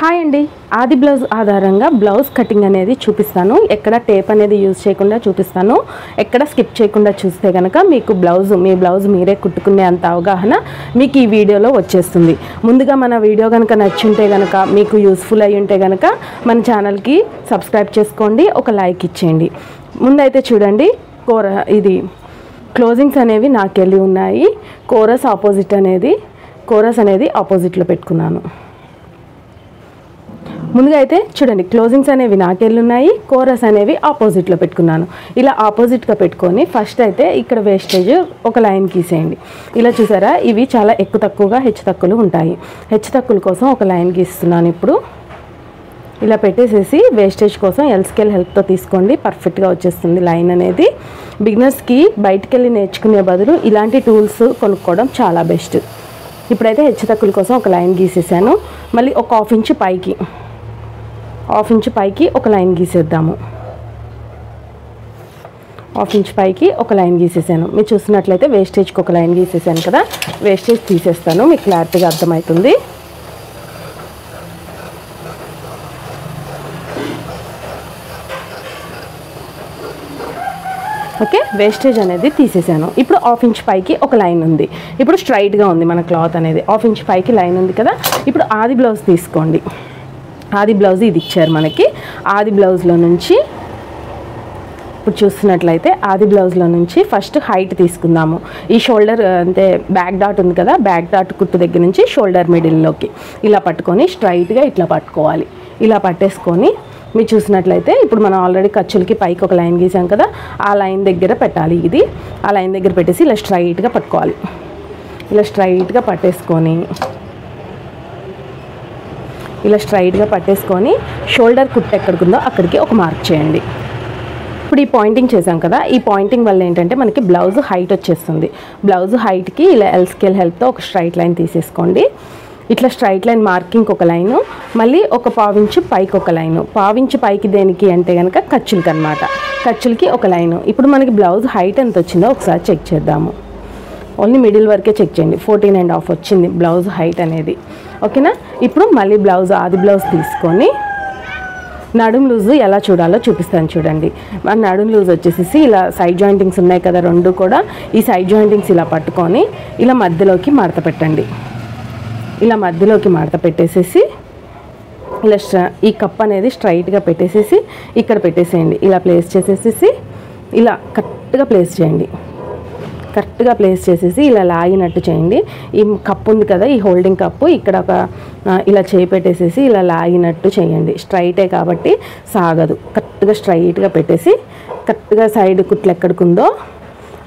Hi అండి, ఆది blouse ఆధారంగా బ్లౌజ్ కటింగ్ అనేది చూపిస్తాను. ఎక్కడ టేప్ అనేది యూజ్ చేయకుండా చూపిస్తాను. ఎక్కడ స్కిప్ చేయకుండా చూస్తే కనుక మీకు మీ బ్లౌజ్ మీరే కుట్టుకునే అంత అవగాహన మీకు ఈ వీడియోలో వచ్చేస్తుంది. ముందుగా మన వీడియో కనుక నచ్చుంటే కనుక, మీకు యూస్ఫుల్ అయ్యి ఉంటే కనుక మన ఛానల్కి సబ్స్క్రైబ్ చేసుకోండి, ఒక లైక్ ఇచ్చేయండి. ముందైతే చూడండి, ఇది క్లోజింగ్స్ అనేవి నాకెళ్ళి ఉన్నాయి. కోరస్ అనేది ఆపోజిట్లో పెట్టుకున్నాను. ముందుగా అయితే చూడండి, క్లోజింగ్స్ అనేవి నాకెళ్ళి ఉన్నాయి, కోరస్ అనేవి ఆపోజిట్లో పెట్టుకున్నాను. ఇలా ఆపోజిట్గా పెట్టుకొని ఫస్ట్ అయితే ఇక్కడ వేస్టేజ్ ఒక లైన్ గీసేయండి. ఇలా చూసారా, ఇవి చాలా ఎక్కువ తక్కువగా హెచ్చు తక్కువలు ఉంటాయి. హెచ్చు తక్కువల కోసం ఒక లైన్ గీస్తున్నాను. ఇప్పుడు ఇలా పెట్టేసేసి వేస్టేజ్ కోసం ఎల్ స్కేల్ హెల్ప్తో తీసుకోండి, పర్ఫెక్ట్గా వచ్చేస్తుంది లైన్ అనేది. బిగినర్స్కి బయటికి వెళ్ళి నేర్చుకునే బదులు ఇలాంటి టూల్స్ కొనుక్కోవడం చాలా బెస్ట్. ఇప్పుడైతే హెచ్చు తక్కువల కోసం ఒక లైన్ గీసేసాను. మళ్ళీ ఒక హాఫ్ ఇంచ్ పైకి ఒక లైన్ గీసేద్దాము. హాఫ్ ఇంచ్ పైకి ఒక లైన్ గీసేసాను. మీరు చూసినట్లయితే వేస్టేజ్కి ఒక లైన్ గీసేసాను కదా, వేస్టేజ్ తీసేస్తాను, మీకు క్లారిటీగా అర్థమవుతుంది. ఓకే, వేస్టేజ్ అనేది తీసేసాను. ఇప్పుడు హాఫ్ ఇంచ్ పైకి ఒక లైన్ ఉంది. ఇప్పుడు స్ట్రైట్గా ఉంది మన క్లాత్ అనేది. హాఫ్ ఇంచ్ పైకి లైన్ ఉంది కదా. ఇప్పుడు ఆది బ్లౌజ్ తీసుకోండి. ఆది బ్లౌజ్ ఇది ఇచ్చారు మనకి. ఆది బ్లౌజ్లో నుంచి ఇప్పుడు చూస్తున్నట్లయితే ఆది బ్లౌజ్లో నుంచి ఫస్ట్ హైట్ తీసుకుందాము. ఈ షోల్డర్ అంటే బ్యాక్ డాట్ ఉంది కదా, బ్యాక్ డాట్ కుట్టు దగ్గర నుంచి షోల్డర్ మిడిల్లోకి ఇలా పట్టుకొని స్ట్రైట్గా ఇట్లా పట్టుకోవాలి. ఇలా పట్టేసుకొని మీరు చూసినట్లయితే ఇప్పుడు మనం ఆల్రెడీ ఖర్చులకి పైకి ఒక లైన్ గీసాం కదా, ఆ లైన్ దగ్గర పెట్టాలి. ఇది ఆ లైన్ దగ్గర పెట్టేసి ఇలా స్ట్రైట్గా పట్టుకోవాలి. ఇలా స్ట్రైట్గా పట్టేసుకొని షోల్డర్ కుట్టు ఎక్కడికి అక్కడికి ఒక మార్క్ చేయండి. ఇప్పుడు ఈ పాయింటింగ్ చేసాం కదా, ఈ పాయింటింగ్ వల్ల ఏంటంటే మనకి బ్లౌజ్ హైట్ వచ్చేస్తుంది. బ్లౌజ్ హైట్కి ఇలా ఎల్ స్కేల్ హెల్ప్తో ఒక స్ట్రైట్ లైన్ తీసేసుకోండి. ఇట్లా స్ట్రైట్ లైన్ మార్కింగ్ ఒక లైను, మళ్ళీ ఒక పావించు పైకి ఒక లైను. పావించు పైకి దేనికి అంటే కనుక ఖర్చులకి అనమాట. ఖర్చులకి ఒక లైను. ఇప్పుడు మనకి బ్లౌజ్ హైట్ ఎంత వచ్చిందో ఒకసారి చెక్ చేద్దాము. ఓన్లీ మిడిల్ వరకే చెక్ చేయండి. 14.5 వచ్చింది బ్లౌజ్ హైట్ అనేది. ఓకేనా. ఇప్పుడు మళ్ళీ ఆది బ్లౌజ్ తీసుకొని నడుము లూజు ఎలా చూడాలో చూపిస్తాను చూడండి. మన నడుము లూజ్ వచ్చేసి ఇలా సైడ్ జాయింటింగ్స్ ఉన్నాయి కదా, రెండు కూడా ఈ సైడ్ జాయింటింగ్స్ ఇలా పట్టుకొని ఇలా మధ్యలోకి మడత పెట్టండి. ఇలా మధ్యలోకి మడత పెట్టేసేసి ఇలా ఈ కప్ అనేది స్ట్రైట్గా పెట్టేసేసి ఇక్కడ పెట్టేసేయండి. ఇలా ప్లేస్ చేసేసి ఇలా కరెక్ట్గా ప్లేస్ చేయండి. కరెక్ట్గా ప్లేస్ చేసేసి ఇలా లాగినట్టు చేయండి. ఈ కప్ ఉంది కదా, ఈ హోల్డింగ్ కప్పు ఇక్కడ ఇలా చేయి పెట్టేసేసి ఇలా లాగినట్టు చేయండి. స్ట్రైటే కాబట్టి సాగదు. కరెక్ట్గా స్ట్రైట్గా పెట్టేసి కరెక్ట్గా సైడ్ కుట్లు ఎక్కడికుందో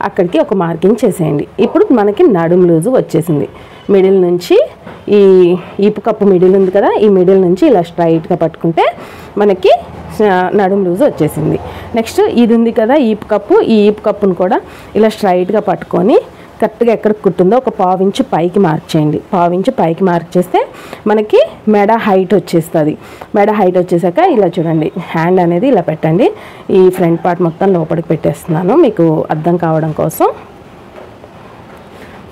అక్కడికి ఒక మార్కింగ్ చేసేయండి. ఇప్పుడు మనకి నడుము లూజు వచ్చేసింది. మిడిల్ నుంచి ఈ ఈపు కప్పు మిడిల్ ఉంది కదా, ఈ మిడిల్ నుంచి ఇలా స్ట్రైట్గా పట్టుకుంటే మనకి నడుము లూజు వచ్చేసింది. నెక్స్ట్ ఇది ఉంది కదా ఈపు కప్పు, ఈ ఈపు కప్పును కూడా ఇలా స్ట్రైట్గా పట్టుకొని కరెక్ట్గా ఎక్కడికి కుట్టిందో ఒక పావించు పైకి మార్క్ చేయండి. పావించు పైకి మార్క్ చేస్తే మనకి మెడ హైట్ వచ్చేస్తుంది. మెడ హైట్ వచ్చేసాక ఇలా చూడండి, హ్యాండ్ అనేది ఇలా పెట్టండి. ఈ ఫ్రంట్ పార్ట్ మొత్తం లోపలికి పెట్టేస్తున్నాను మీకు అర్థం కావడం కోసం.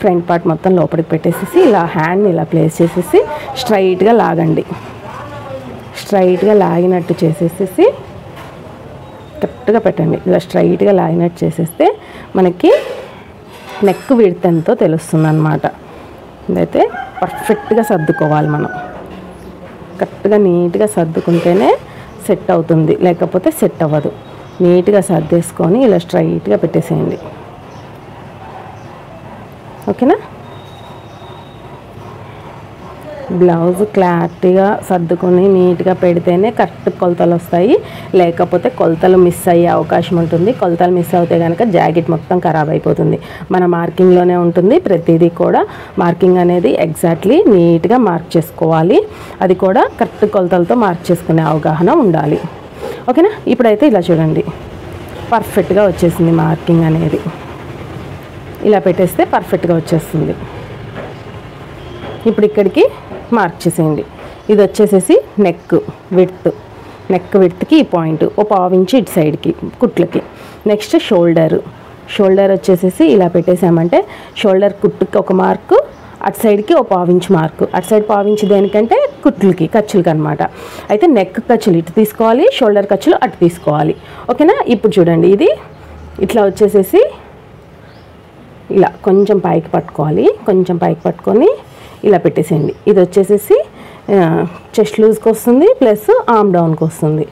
ఫ్రంట్ పార్ట్ మొత్తం లోపలికి పెట్టేసేసి ఇలా హ్యాండ్ని ఇలా ప్లేస్ చేసేసి స్ట్రైట్గా లాగండి. స్ట్రైట్గా లాగినట్టు చేసేసేసి కరెక్ట్గా పెట్టండి. ఇలా స్ట్రైట్గా లాగినట్టు చేసేస్తే మనకి నెక్ విడ్త్ ఎంతో తెలుస్తుంది అన్నమాట. ఇదైతే పర్ఫెక్ట్గా సర్దుకోవాలి మనం. కరెక్ట్గా నీట్గా సర్దుకుంటేనే సెట్ అవుతుంది, లేకపోతే సెట్ అవ్వదు. నీట్గా సర్దేసుకొని ఇలా స్ట్రైట్గా పెట్టేసేయండి. ఓకేనా. బ్లౌజ్ క్లారిటీగా సర్దుకొని నీట్గా పెడితేనే కరెక్ట్ కొలతలు వస్తాయి, లేకపోతే కొలతలు మిస్ అయ్యే అవకాశం ఉంటుంది. కొలతలు మిస్ అవుతే కనుక జాకెట్ మొత్తం ఖరాబ్ అయిపోతుంది. మన మార్కింగ్లోనే ఉంటుంది ప్రతిదీ కూడా. మార్కింగ్ అనేది ఎగ్జాక్ట్లీ నీట్గా మార్క్ చేసుకోవాలి. అది కూడా కరెక్ట్ కొలతలతో మార్క్ చేసుకునే అవగాహన ఉండాలి. ఓకేనా. ఇప్పుడైతే ఇలా చూడండి, పర్ఫెక్ట్గా వచ్చేసింది మార్కింగ్ అనేది. ఇలా పెట్టేస్తే పర్ఫెక్ట్గా వచ్చేస్తుంది. ఇప్పుడు ఇక్కడికి మార్క్ చేసేయండి. ఇది వచ్చేసేసి నెక్ విడ్త్కి ఈ పాయింట్ ఓ పావించి ఇటు సైడ్కి కుట్లకి. నెక్స్ట్ షోల్డర్ వచ్చేసేసి ఇలా పెట్టేసామంటే షోల్డర్ కుట్టుకి ఒక మార్కు, అటు సైడ్కి ఒక పావించి మార్కు, అటు సైడ్ పావించి దేనికంటే కుట్లకి ఖర్చులకి అనమాట. అయితే నెక్ ఖర్చులు ఇటు తీసుకోవాలి, షోల్డర్ ఖర్చులు అటు తీసుకోవాలి. ఓకేనా. ఇప్పుడు చూడండి, ఇది ఇట్లా వచ్చేసేసి ఇలా కొంచెం పైకి పట్టుకోవాలి, కొంచెం పైకి పట్టుకొని ఇలా పెట్టేసేయండి. ఇది వచ్చేసేసి చెస్ట్ లూజ్కి వస్తుంది, ప్లస్ ఆర్మ్ డౌన్కి వస్తుంది.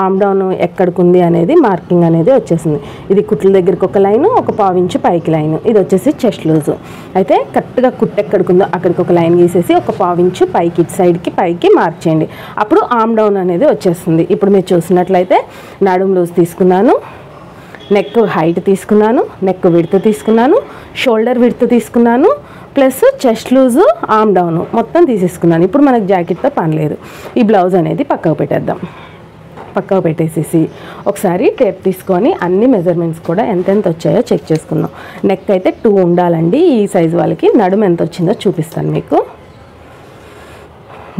ఆర్మ్ డౌన్ ఎక్కడికి ఉంది అనేది మార్కింగ్ అనేది వచ్చేసింది. ఇది కుట్ల దగ్గరికి ఒక లైను, ఒక పావించి పైకి లైను, ఇది వచ్చేసి చెస్ట్ లూజు. అయితే కరెక్ట్గా కుట్టు ఎక్కడికి ఉందో అక్కడికి ఒక లైన్ గీసేసి ఒక పావించి పైకి ఇటు సైడ్కి పైకి మార్క్ చేయండి. అప్పుడు ఆర్మ్ డౌన్ అనేది వచ్చేస్తుంది. ఇప్పుడు మీరు చూసినట్లయితే నడుము లూజ్ తీసుకున్నాను, నెక్ హైట్ తీసుకున్నాను, నెక్ విడ్త్ తీసుకున్నాను, షోల్డర్ విడ్త్ తీసుకున్నాను, plus chest loose, arm down మొత్తం తీసేసుకున్నాను. ఇప్పుడు మనకు జాకెట్తో పని లేదు. ఈ బ్లౌజ్ అనేది పక్కకు పెట్టేద్దాం. పక్కకు పెట్టేసేసి ఒకసారి టేప్ తీసుకొని అన్ని మెజర్మెంట్స్ కూడా ఎంతెంత వచ్చాయో చెక్ చేసుకుందాం. నెక్ అయితే 2 ఉండాలండి ఈ సైజు వాళ్ళకి. నడుము ఎంత వచ్చిందో చూపిస్తాను మీకు.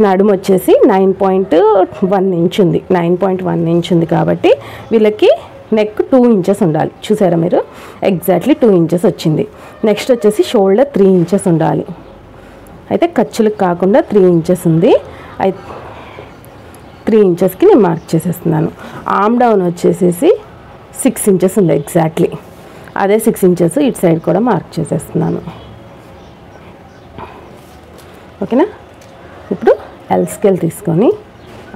నడుము వచ్చేసి 9.1 ఇంచ్ ఉంది. 9.1 ఇంచ్ ఉంది కాబట్టి వీళ్ళకి నెక్ 2 ఇంచెస్ ఉండాలి. చూసారా మీరు, ఎగ్జాక్ట్లీ 2 ఇంచెస్ వచ్చింది. నెక్స్ట్ వచ్చేసి షోల్డర్ 3 ఇంచెస్ ఉండాలి. అయితే ఖర్చులకు కాకుండా 3 ఇంచెస్ ఉంది. 3 ఇంచెస్కి నేను మార్క్ చేసేస్తున్నాను. ఆర్మ్ డౌన్ వచ్చేసేసి 6 ఇంచెస్ ఉంది ఎగ్జాక్ట్లీ. అదే 6 ఇంచెస్ ఇటు సైడ్ కూడా మార్క్ చేసేస్తున్నాను. ఓకేనా. ఇప్పుడు ఎల్ స్కేల్ తీసుకొని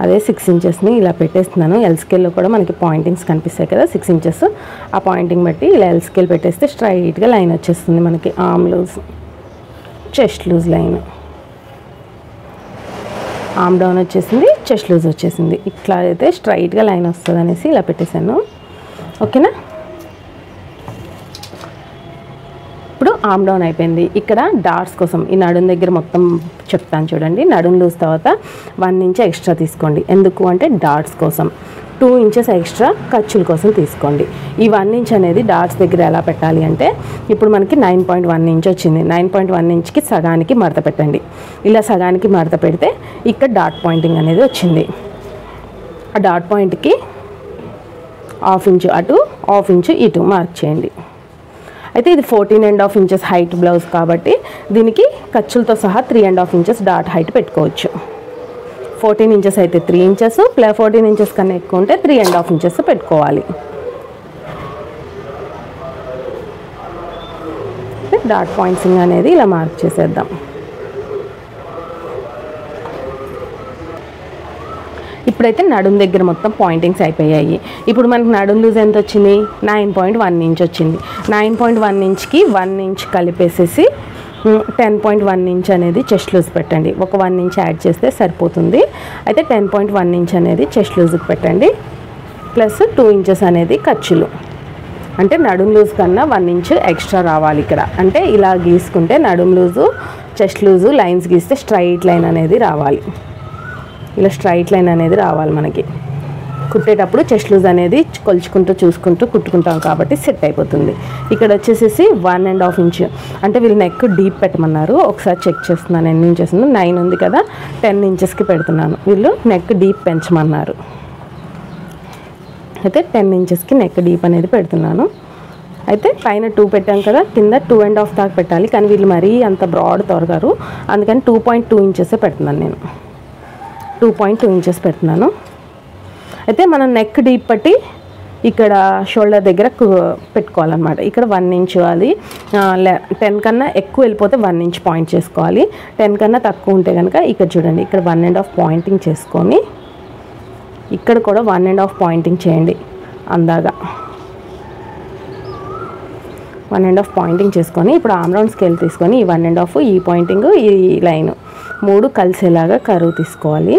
అదే 6 ఇంచెస్ని ఇలా పెట్టేస్తున్నాను. ఎల్ స్కేల్లో కూడా మనకి పాయింటింగ్స్ కనిపిస్తాయి కదా, 6 ఇంచెస్. ఆ పాయింటింగ్ బట్టి ఇలా ఎల్ స్కేల్ పెట్టేస్తే స్ట్రైట్గా లైన్ వచ్చేస్తుంది మనకి. Arm loose, chest loose line, arm down వచ్చేసింది, చెస్ట్ లూజ్ వచ్చేసింది. ఇట్లా అయితే స్ట్రైట్గా లైన్ వస్తుంది అనేసి ఇలా పెట్టేశాను. ఓకేనా. ఇప్పుడు ఆర్మ్ డౌన్ అయిపోయింది. ఇక్కడ డాట్స్ కోసం ఈ నడుం దగ్గర మొత్తం చెప్తాను చూడండి. నడుం లూజ్ తర్వాత 1 ఇంచ్ ఎక్స్ట్రా తీసుకోండి. ఎందుకు అంటే డాట్స్ కోసం. 2 ఇంచెస్ ఎక్స్ట్రా ఖర్చుల కోసం తీసుకోండి. ఈ 1 ఇంచ్ అనేది డాట్స్ దగ్గర ఎలా పెట్టాలి అంటే, ఇప్పుడు మనకి 9.1 ఇంచ్ వచ్చింది. 9.1 ఇంచ్కి సగానికి మడత పెట్టండి. ఇలా సగానికి మడత పెడితే ఇక్కడ డాట్ పాయింటింగ్ అనేది వచ్చింది. ఆ డాట్ పాయింట్కి 1/2 ఇంచ్ అటు, 1/2 ఇంచ్ ఇటు మార్క్ చేయండి. అయితే ఇది 14.5 ఇంచెస్ హైట్ బ్లౌజ్ కాబట్టి దీనికి ఖర్చులతో సహా 3.5 ఇంచెస్ డాట్ హైట్ పెట్టుకోవచ్చు. 14 ఇంచెస్ అయితే 3 ఇంచెస్, 14 ఇంచెస్ కన్నా ఎక్కువ ఉంటే 3.5 ఇంచెస్ పెట్టుకోవాలి. డాట్ పాయింట్సింగ్ అనేది ఇలా మార్క్ చేసేద్దాం. ఇప్పుడైతే నడుం దగ్గర మొత్తం పాయింటింగ్స్ అయిపోయాయి. ఇప్పుడు మనకు నడుం లూజ్ ఎంత వచ్చింది, 9.1 ఇంచ్ వచ్చింది. 9.1 ఇంచ్కి 1 ఇంచ్ కలిపేసేసి 10.1 ఇంచ్ అనేది చెస్ట్ లూజ్ పెట్టండి. ఒక 1 ఇంచ్ యాడ్ చేస్తే సరిపోతుంది. అయితే 10.1 ఇంచ్ అనేది చెస్ట్ లూజ్కి పెట్టండి. ప్లస్ 2 ఇంచెస్ అనేది ఖర్చులు. అంటే నడుం లూజ్ కన్నా 1 ఇంచ్ ఎక్స్ట్రా రావాలి ఇక్కడ. అంటే ఇలా గీసుకుంటే నడుం లూజు, చెస్ట్ లూజు లైన్స్ గీస్తే స్ట్రైట్ లైన్ అనేది రావాలి. ఇలా స్ట్రైట్ లైన్ అనేది రావాలి మనకి. కుట్టేటప్పుడు చెస్ట్ లూజ్ అనేది కొలుచుకుంటూ చూసుకుంటూ కుట్టుకుంటాం కాబట్టి సెట్ అయిపోతుంది. ఇక్కడ వచ్చేసేసి 1.5 ఇంచ్ అంటే వీళ్ళు నెక్ డీప్ పెట్టమన్నారు. ఒకసారి చెక్ చేస్తున్నాను ఎన్ని ఇంచెస్ ఉందో. 9 ఉంది కదా, 10 ఇంచెస్కి పెడుతున్నాను. వీళ్ళు నెక్ డీప్ పెంచమన్నారు. అయితే 10 ఇంచెస్కి నెక్ డీప్ అనేది పెడుతున్నాను. అయితే పైన 2 పెట్టాం కదా, కింద 2.5 దాకా పెట్టాలి. కానీ వీళ్ళు మరీ అంత బ్రాడ్ తొరగారు, అందుకని 2.2 ఇంచెసే పెడుతున్నాను నేను. 2.2 ఇంచెస్ పెడుతున్నాను. అయితే మనం నెక్ డీప్ పట్టి ఇక్కడ షోల్డర్ దగ్గర పెట్టుకోవాలన్నమాట. ఇక్కడ 1 ఇంచ్ అది 10 కన్నా ఎక్కువ వెళ్ళిపోతే 1 ఇంచ్ పాయింట్ చేసుకోవాలి. 10 కన్నా తక్కువ ఉంటే కనుక ఇక్కడ చూడండి, ఇక్కడ 1.5 పాయింటింగ్ చేసుకొని ఇక్కడ కూడా 1.5 పాయింటింగ్ చేయండి. అందాగా 1.5 పాయింటింగ్ చేసుకొని ఇప్పుడు ఆర్మ్ రౌండ్ స్కేల్ తీసుకొని ఈ 1.5 ఈ పాయింటింగ్ ఈ లైన్ 3 కలిసేలాగా కరువు తీసుకోవాలి.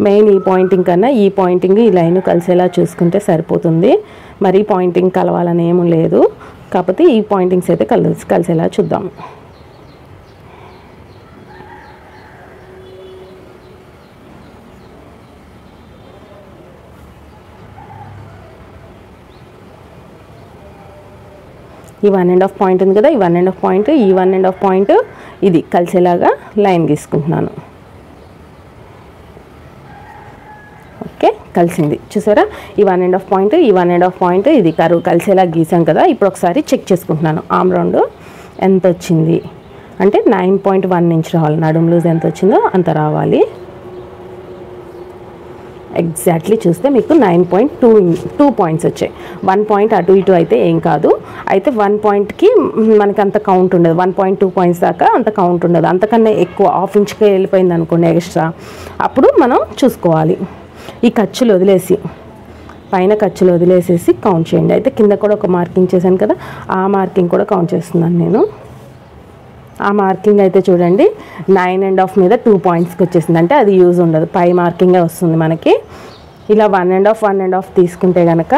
మెయిన్ ఈ పాయింటింగ్ కన్నా ఈ పాయింటింగ్ ఈ లైన్ కలిసేలా చూసుకుంటే సరిపోతుంది. మరి పాయింటింగ్ కలవాలని ఏమీ లేదు, కాకపోతే ఈ పాయింటింగ్స్ అయితే కలిసేలా చూద్దాం. ఈ 1.5 పాయింట్ ఉంది కదా, ఈ 1.5 పాయింట్ ఈ 1.5 పాయింట్ ఇది కలిసేలాగా లైన్ గీసుకుంటున్నాను. ఓకే, కలిసింది. చూసారా, ఈ 1.5 పాయింట్ ఈ 1.5 పాయింట్ ఇది కరువు కలిసేలా గీసాం కదా. ఇప్పుడు ఒకసారి చెక్ చేసుకుంటున్నాను ఆర్మ్ రౌండ్. ఎంత వచ్చింది అంటే 9.1 ఇంచ్ రావాలి. నడుము లూజ్ ఎంత వచ్చిందో అంత రావాలి. ఎగ్జాక్ట్లీ చూస్తే మీకు 9.2 పాయింట్స్ వచ్చాయి. 1 పాయింట్ అటు ఇటు అయితే ఏం కాదు. అయితే 1 పాయింట్కి మనకి అంత కౌంట్ ఉండదు. 1.2 పాయింట్స్ దాకా అంత కౌంట్ ఉండదు. అంతకన్నా ఎక్కువ హాఫ్ ఇంచ్కి వెళ్ళిపోయింది అనుకోండి ఎక్స్ట్రా, అప్పుడు మనం చూసుకోవాలి. ఈ ఖర్చులు వదిలేసి పైన ఖర్చులు వదిలేసేసి కౌంట్ చేయండి. అయితే కింద కూడా ఒక మార్కింగ్ చేశాను కదా, ఆ మార్కింగ్ కూడా కౌంట్ చేస్తున్నాను నేను. ఆ మార్కింగ్ అయితే చూడండి 9.5 మీద 2 పాయింట్స్కి వచ్చేసింది. అంటే అది యూజ్ ఉండదు, పై మార్కింగే వస్తుంది మనకి. ఇలా 1.5 తీసుకుంటే కనుక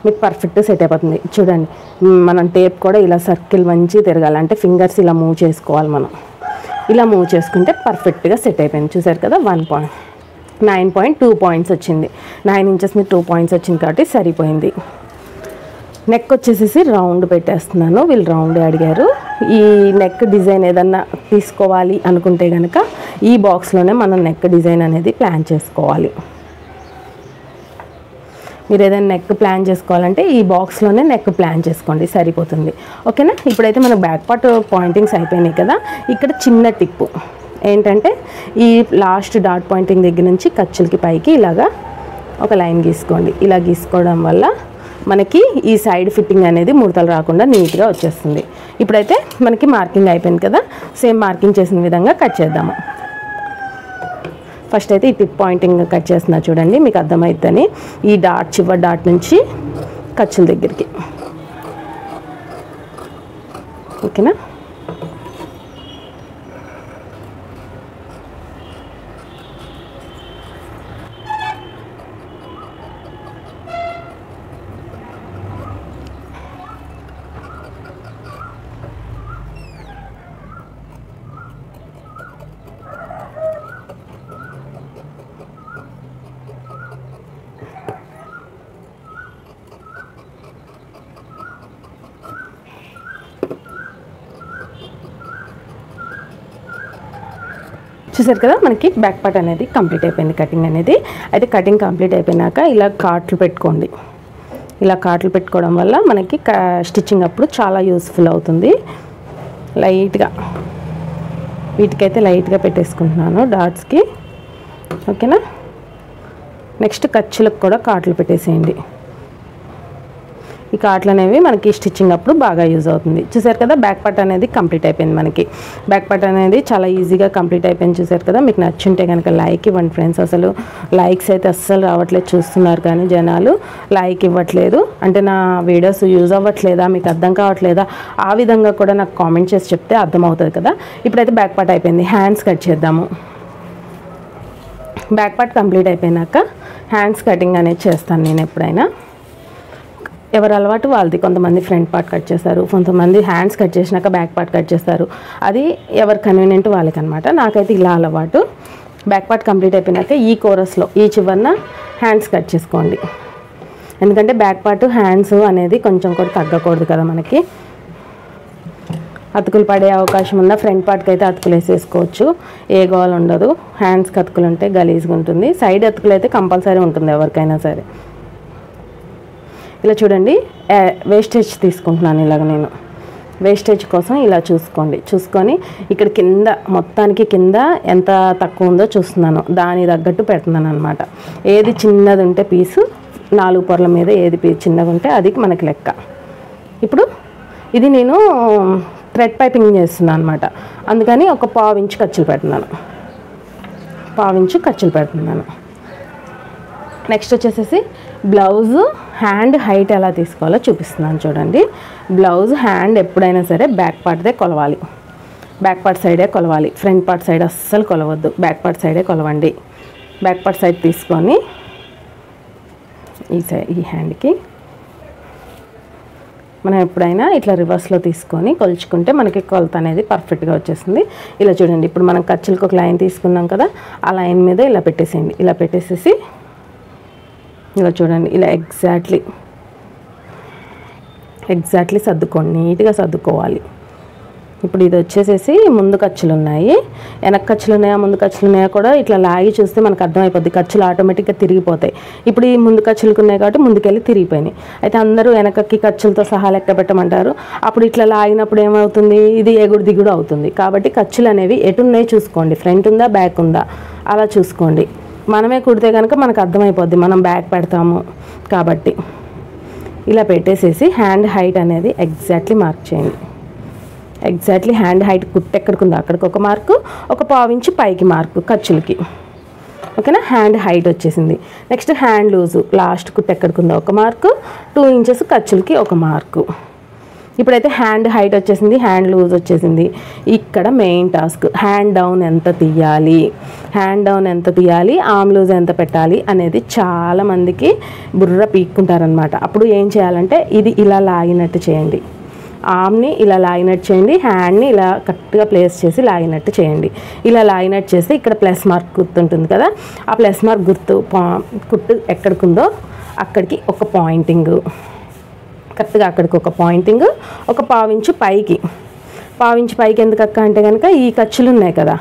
మీకు పర్ఫెక్ట్ సెట్ అయిపోతుంది. చూడండి మనం టేప్ కూడా ఇలా సర్కిల్ మంచి తిరగాలి. అంటే ఫింగర్స్ ఇలా మూవ్ చేసుకోవాలి. మనం ఇలా మూవ్ చేసుకుంటే పర్ఫెక్ట్గా సెట్ అయిపోయింది. చూసారు కదా 9.2 పాయింట్స్ వచ్చింది. 9 ఇంచెస్ మీద 2 పాయింట్స్ వచ్చింది కాబట్టి సరిపోయింది. నెక్ వచ్చేసేసి రౌండ్ పెట్టేస్తున్నాను. వీళ్ళు రౌండ్ అడిగారు. ఈ నెక్ డిజైన్ ఏదన్నా తీసుకోవాలి అనుకుంటే కనుక ఈ బాక్స్లోనే మనం నెక్ డిజైన్ అనేది ప్లాన్ చేసుకోవాలి. మీరు ఏదైనా నెక్ ప్లాన్ చేసుకోవాలంటే ఈ బాక్స్లోనే నెక్ ప్లాన్ చేసుకోండి, సరిపోతుంది. ఓకేనా. ఇప్పుడైతే మనకు బ్యాక్ పార్ట్ పాయింటింగ్స్ అయిపోయినాయి కదా. ఇక్కడ చిన్న టిప్పు ఏంటంటే ఈ లాస్ట్ డాట్ పాయింటింగ్ దగ్గర నుంచి ఖర్చులకి పైకి ఇలాగా ఒక లైన్ గీసుకోండి. ఇలా గీసుకోవడం వల్ల మనకి ఈ సైడ్ ఫిట్టింగ్ అనేది ముడతలు రాకుండా నీట్గా వచ్చేస్తుంది. ఇప్పుడైతే మనకి మార్కింగ్ అయిపోయింది కదా, సేమ్ మార్కింగ్ చేసిన విధంగా కట్ చేద్దాము. ఫస్ట్ అయితే ఈ టిప్ పాయింటింగ్ కట్ చేస్తున్నా చూడండి, మీకు అర్థమవుతుందని. ఈ డాట్ చివరి డాట్ నుంచి ఖర్చుల దగ్గరికి. ఓకేనా. చూసారు కదా మనకి బ్యాక్ పార్ట్ అనేది కంప్లీట్ అయిపోయింది, కటింగ్ అనేది. అయితే కటింగ్ కంప్లీట్ అయిపోయినాక ఇలా కాట్లు పెట్టుకోండి. ఇలా కాట్లు పెట్టుకోవడం వల్ల మనకి స్టిచ్చింగ్ అప్పుడు చాలా యూస్ఫుల్ అవుతుంది. లైట్గా వీటికైతే లైట్గా పెట్టేసుకుంటున్నాను డాట్స్కి. ఓకేనా. నెక్స్ట్ ఖర్చులకు కూడా కాట్లు పెట్టేసేయండి. ఈ కాట్లు అనేవి మనకి స్టిచ్చింగ్ అప్పుడు బాగా యూజ్ అవుతుంది. చూసారు కదా బ్యాక్ పార్ట్ అనేది కంప్లీట్ అయిపోయింది. మనకి బ్యాక్ పార్ట్ అనేది చాలా ఈజీగా కంప్లీట్ అయిపోయింది. చూసారు కదా. మీకు నచ్చుంటే కనుక లైక్ ఇవ్వండి ఫ్రెండ్స్. అసలు లైక్స్ అయితే అస్సలు రావట్లేదు, చూస్తున్నారు కానీ జనాలు లైక్ ఇవ్వట్లేదు. అంటే నా వీడియోస్ యూజ్ అవ్వట్లేదా, మీకు అర్థం కావట్లేదా, ఆ విధంగా కూడా నాకు కామెంట్ చేసి చెప్తే అర్థమవుతుంది కదా. ఇప్పుడైతే బ్యాక్ పార్ట్ అయిపోయింది, హ్యాండ్స్ కట్ చేద్దాము. బ్యాక్ పార్ట్ కంప్లీట్ అయిపోయినాక హ్యాండ్స్ కటింగ్ అనేది చేస్తాను నేను ఎప్పుడైనా. ఎవరు అలవాటు వాళ్ళది. కొంతమంది ఫ్రంట్ పార్ట్ కట్ చేస్తారు, కొంతమంది హ్యాండ్స్ కట్ చేసినాక బ్యాక్ పార్ట్ కట్ చేస్తారు. అది ఎవరు కన్వీనియంట్ వాళ్ళకి అనమాట. నాకైతే ఇలా అలవాటు. బ్యాక్ పార్ట్ కంప్లీట్ అయిపోయినాక ఈ కోరస్లో ఈ చివరన హ్యాండ్స్ కట్ చేసుకోండి. ఎందుకంటే బ్యాక్ పార్ట్ హ్యాండ్స్ అనేది కొంచెం కూడా తగ్గకూడదు కదా మనకి. అతుకులు పడే అవకాశం ఉన్న ఫ్రంట్ పార్ట్కి అయితే అతుకులు వేసేసుకోవచ్చు, ఏ గోల్ ఉండదు. హ్యాండ్స్కి అతుకులు ఉంటే గలీజ్గా ఉంటుంది. సైడ్ అతుకులు అయితే కంపల్సరీ ఉంటుంది ఎవరికైనా సరే. ఇలా చూడండి వేస్టేజ్ తీసుకుంటున్నాను. ఇలాగ నేను వేస్టేజ్ కోసం ఇలా చూసుకొని ఇక్కడ కింద మొత్తానికి కింద ఎంత తక్కువ ఉందో చూస్తున్నాను, దాని తగ్గట్టు పెడుతున్నాను అనమాట. ఏది చిన్నది ఉంటే పీసు 4 పొరల మీద ఏది పీసు చిన్నగా ఉంటే అది మనకి లెక్క. ఇప్పుడు ఇది నేను థ్రెడ్ పైపింగ్ చేస్తున్నాను అనమాట. అందుకని ఒక 1/2 ఇంచ్ ఖర్చులు పెడుతున్నాను. 1/2 ఇంచ్ ఖర్చులు పెడుతున్నాను. నెక్స్ట్ వచ్చేసేసి బ్లౌజ్ హ్యాండ్ హైట్ ఎలా తీసుకోవాలో చూపిస్తున్నాను చూడండి. బ్లౌజ్ హ్యాండ్ ఎప్పుడైనా సరే బ్యాక్ పార్ట్దే కొలవాలి, బ్యాక్ పార్ట్ సైడే కొలవాలి. ఫ్రంట్ పార్ట్ సైడ్ అస్సలు కొలవద్దు, బ్యాక్ పార్ట్ సైడే కొలవండి. బ్యాక్ పార్ట్ సైడ్ తీసుకొని ఈ హ్యాండ్కి మనం ఎప్పుడైనా ఇట్లా రివర్స్లో తీసుకొని కొలుచుకుంటే మనకి కొలత అనేది పర్ఫెక్ట్గా వచ్చేస్తుంది. ఇలా చూడండి. ఇప్పుడు మనం ఖర్చులకు ఒక లైన్ తీసుకున్నాం కదా, ఆ లైన్ మీద ఇలా పెట్టేసేయండి. ఇలా పెట్టేసేసి ఇలా చూడండి, ఇలా ఎగ్జాక్ట్లీ సర్దుకోండి, నీట్గా సర్దుకోవాలి. ఇప్పుడు ఇది వచ్చేసేసి ముందు ఖర్చులు ఉన్నాయి, వెనక ఖర్చులు ఉన్నాయా ముందు ఖర్చులు ఉన్నాయా కూడా ఇట్లా లాగి చూస్తే మనకు అర్థమైపోద్ది. ఖర్చులు ఆటోమేటిక్గా తిరిగిపోతాయి. ఇప్పుడు ఈ ముందు ఖర్చులకు ఉన్నాయి కాబట్టి ముందుకెళ్ళి తిరిగిపోయినాయి. అయితే అందరూ వెనకకి ఖర్చులతో సహా లెక్క పెట్టమంటారు. అప్పుడు ఇట్లా లాగినప్పుడు ఏమవుతుంది, ఇది ఎగుడు దిగుడు అవుతుంది. కాబట్టి ఖర్చులు అనేవి ఎటున్నాయి చూసుకోండి, ఫ్రంట్ ఉందా బ్యాక్ ఉందా అలా చూసుకోండి. మనమే కుడితే కనుక మనకు అర్థమైపోద్ది, మనం బ్యాక్ పెడతాము కాబట్టి. ఇలా పెట్టేసేసి హ్యాండ్ హైట్ అనేది ఎగ్జాక్ట్లీ మార్క్ చేయండి. ఎగ్జాక్ట్లీ హ్యాండ్ హైట్ కుట్టు ఎక్కడికి అక్కడికి ఒక మార్కు, ఒక పావించి పైకి మార్కు ఖర్చులకి. ఓకేనా, హ్యాండ్ హైట్ వచ్చేసింది. నెక్స్ట్ హ్యాండ్ లూజు లాస్ట్ కుట్టు ఎక్కడికి ఒక మార్కు, 2 ఇంచెస్ ఖర్చులకి ఒక మార్కు. ఇప్పుడైతే హ్యాండ్ హైట్ వచ్చేసింది, హ్యాండ్ లూజ్ వచ్చేసింది. ఇక్కడ మెయిన్ టాస్క్ హ్యాండ్ డౌన్ ఎంత తీయాలి, హ్యాండ్ డౌన్ ఎంత తీయాలి, ఆర్మ్ లూజ్ ఎంత పెట్టాలి అనేది చాలామందికి బుర్ర పీక్కుంటారనమాట. అప్పుడు ఏం చేయాలంటే ఇది ఇలా లాగినట్టు చేయండి, ఆర్మ్ని ఇలా లాగినట్టు చేయండి, హ్యాండ్ని ఇలా కరెక్ట్గా ప్లేస్ చేసి లాగినట్టు చేయండి. ఇలా లాగినట్టు చేస్తే ఇక్కడ ప్లస్ మార్క్ గుర్తు ఉంటుంది కదా, ఆ ప్లస్ మార్క్ గుర్తు కుట్టు ఎక్కడికి అక్కడికి ఒక పాయింటింగ్, కరెక్ట్గా అక్కడికి ఒక పాయింటింగ్, ఒక పావించు పైకి. పావించు పైకి ఎందుకు అక్క అంటే కనుక ఈ ఖర్చులు ఉన్నాయి కదా,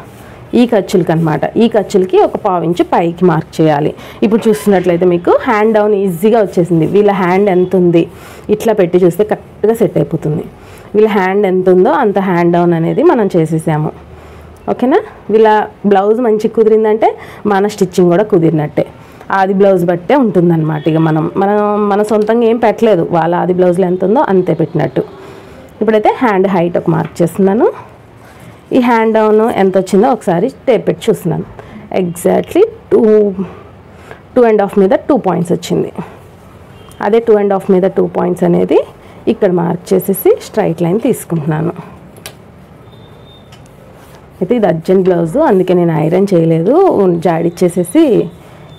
ఈ ఖర్చులకి అనమాట, ఈ ఖర్చులకి ఒక పావించు పైకి మార్క్ చేయాలి. ఇప్పుడు చూస్తున్నట్లయితే మీకు హ్యాండ్ డౌన్ ఈజీగా వచ్చేసింది. వీళ్ళ హ్యాండ్ ఎంత ఉంది ఇట్లా పెట్టి చూస్తే కరెక్ట్గా సెట్ అయిపోతుంది. వీళ్ళ హ్యాండ్ ఎంత ఉందో అంత హ్యాండ్ డౌన్ అనేది మనం చేసేసాము. ఓకేనా, వీళ్ళ బ్లౌజ్ మంచిగా కుదిరిందంటే మన స్టిచ్చింగ్ కూడా కుదిరినట్టే. ఆది బ్లౌజ్ బట్టే ఉంటుందన్నమాట. ఇక మన సొంతంగా ఏం పెట్టలేదు, వాళ్ళ ఆది బ్లౌజ్లో ఎంత ఉందో అంతే పెట్టినట్టు. ఇప్పుడైతే హ్యాండ్ హైట్ ఒక మార్క్ చేస్తున్నాను. ఈ హ్యాండ్ డౌన్ ఎంత వచ్చిందో ఒకసారి టేప్ పెట్టి చూస్తున్నాను. ఎగ్జాక్ట్లీ 2.5 మీద 2 పాయింట్స్ వచ్చింది. అదే 2.5 మీద 2 పాయింట్స్ అనేది ఇక్కడ మార్క్ చేసేసి స్ట్రైట్ లైన్ తీసుకుంటున్నాను. అయితే ఇది అర్జెంట్ బ్లౌజు, అందుకే నేను ఐరన్ చేయలేదు, జాడిచ్చేసేసి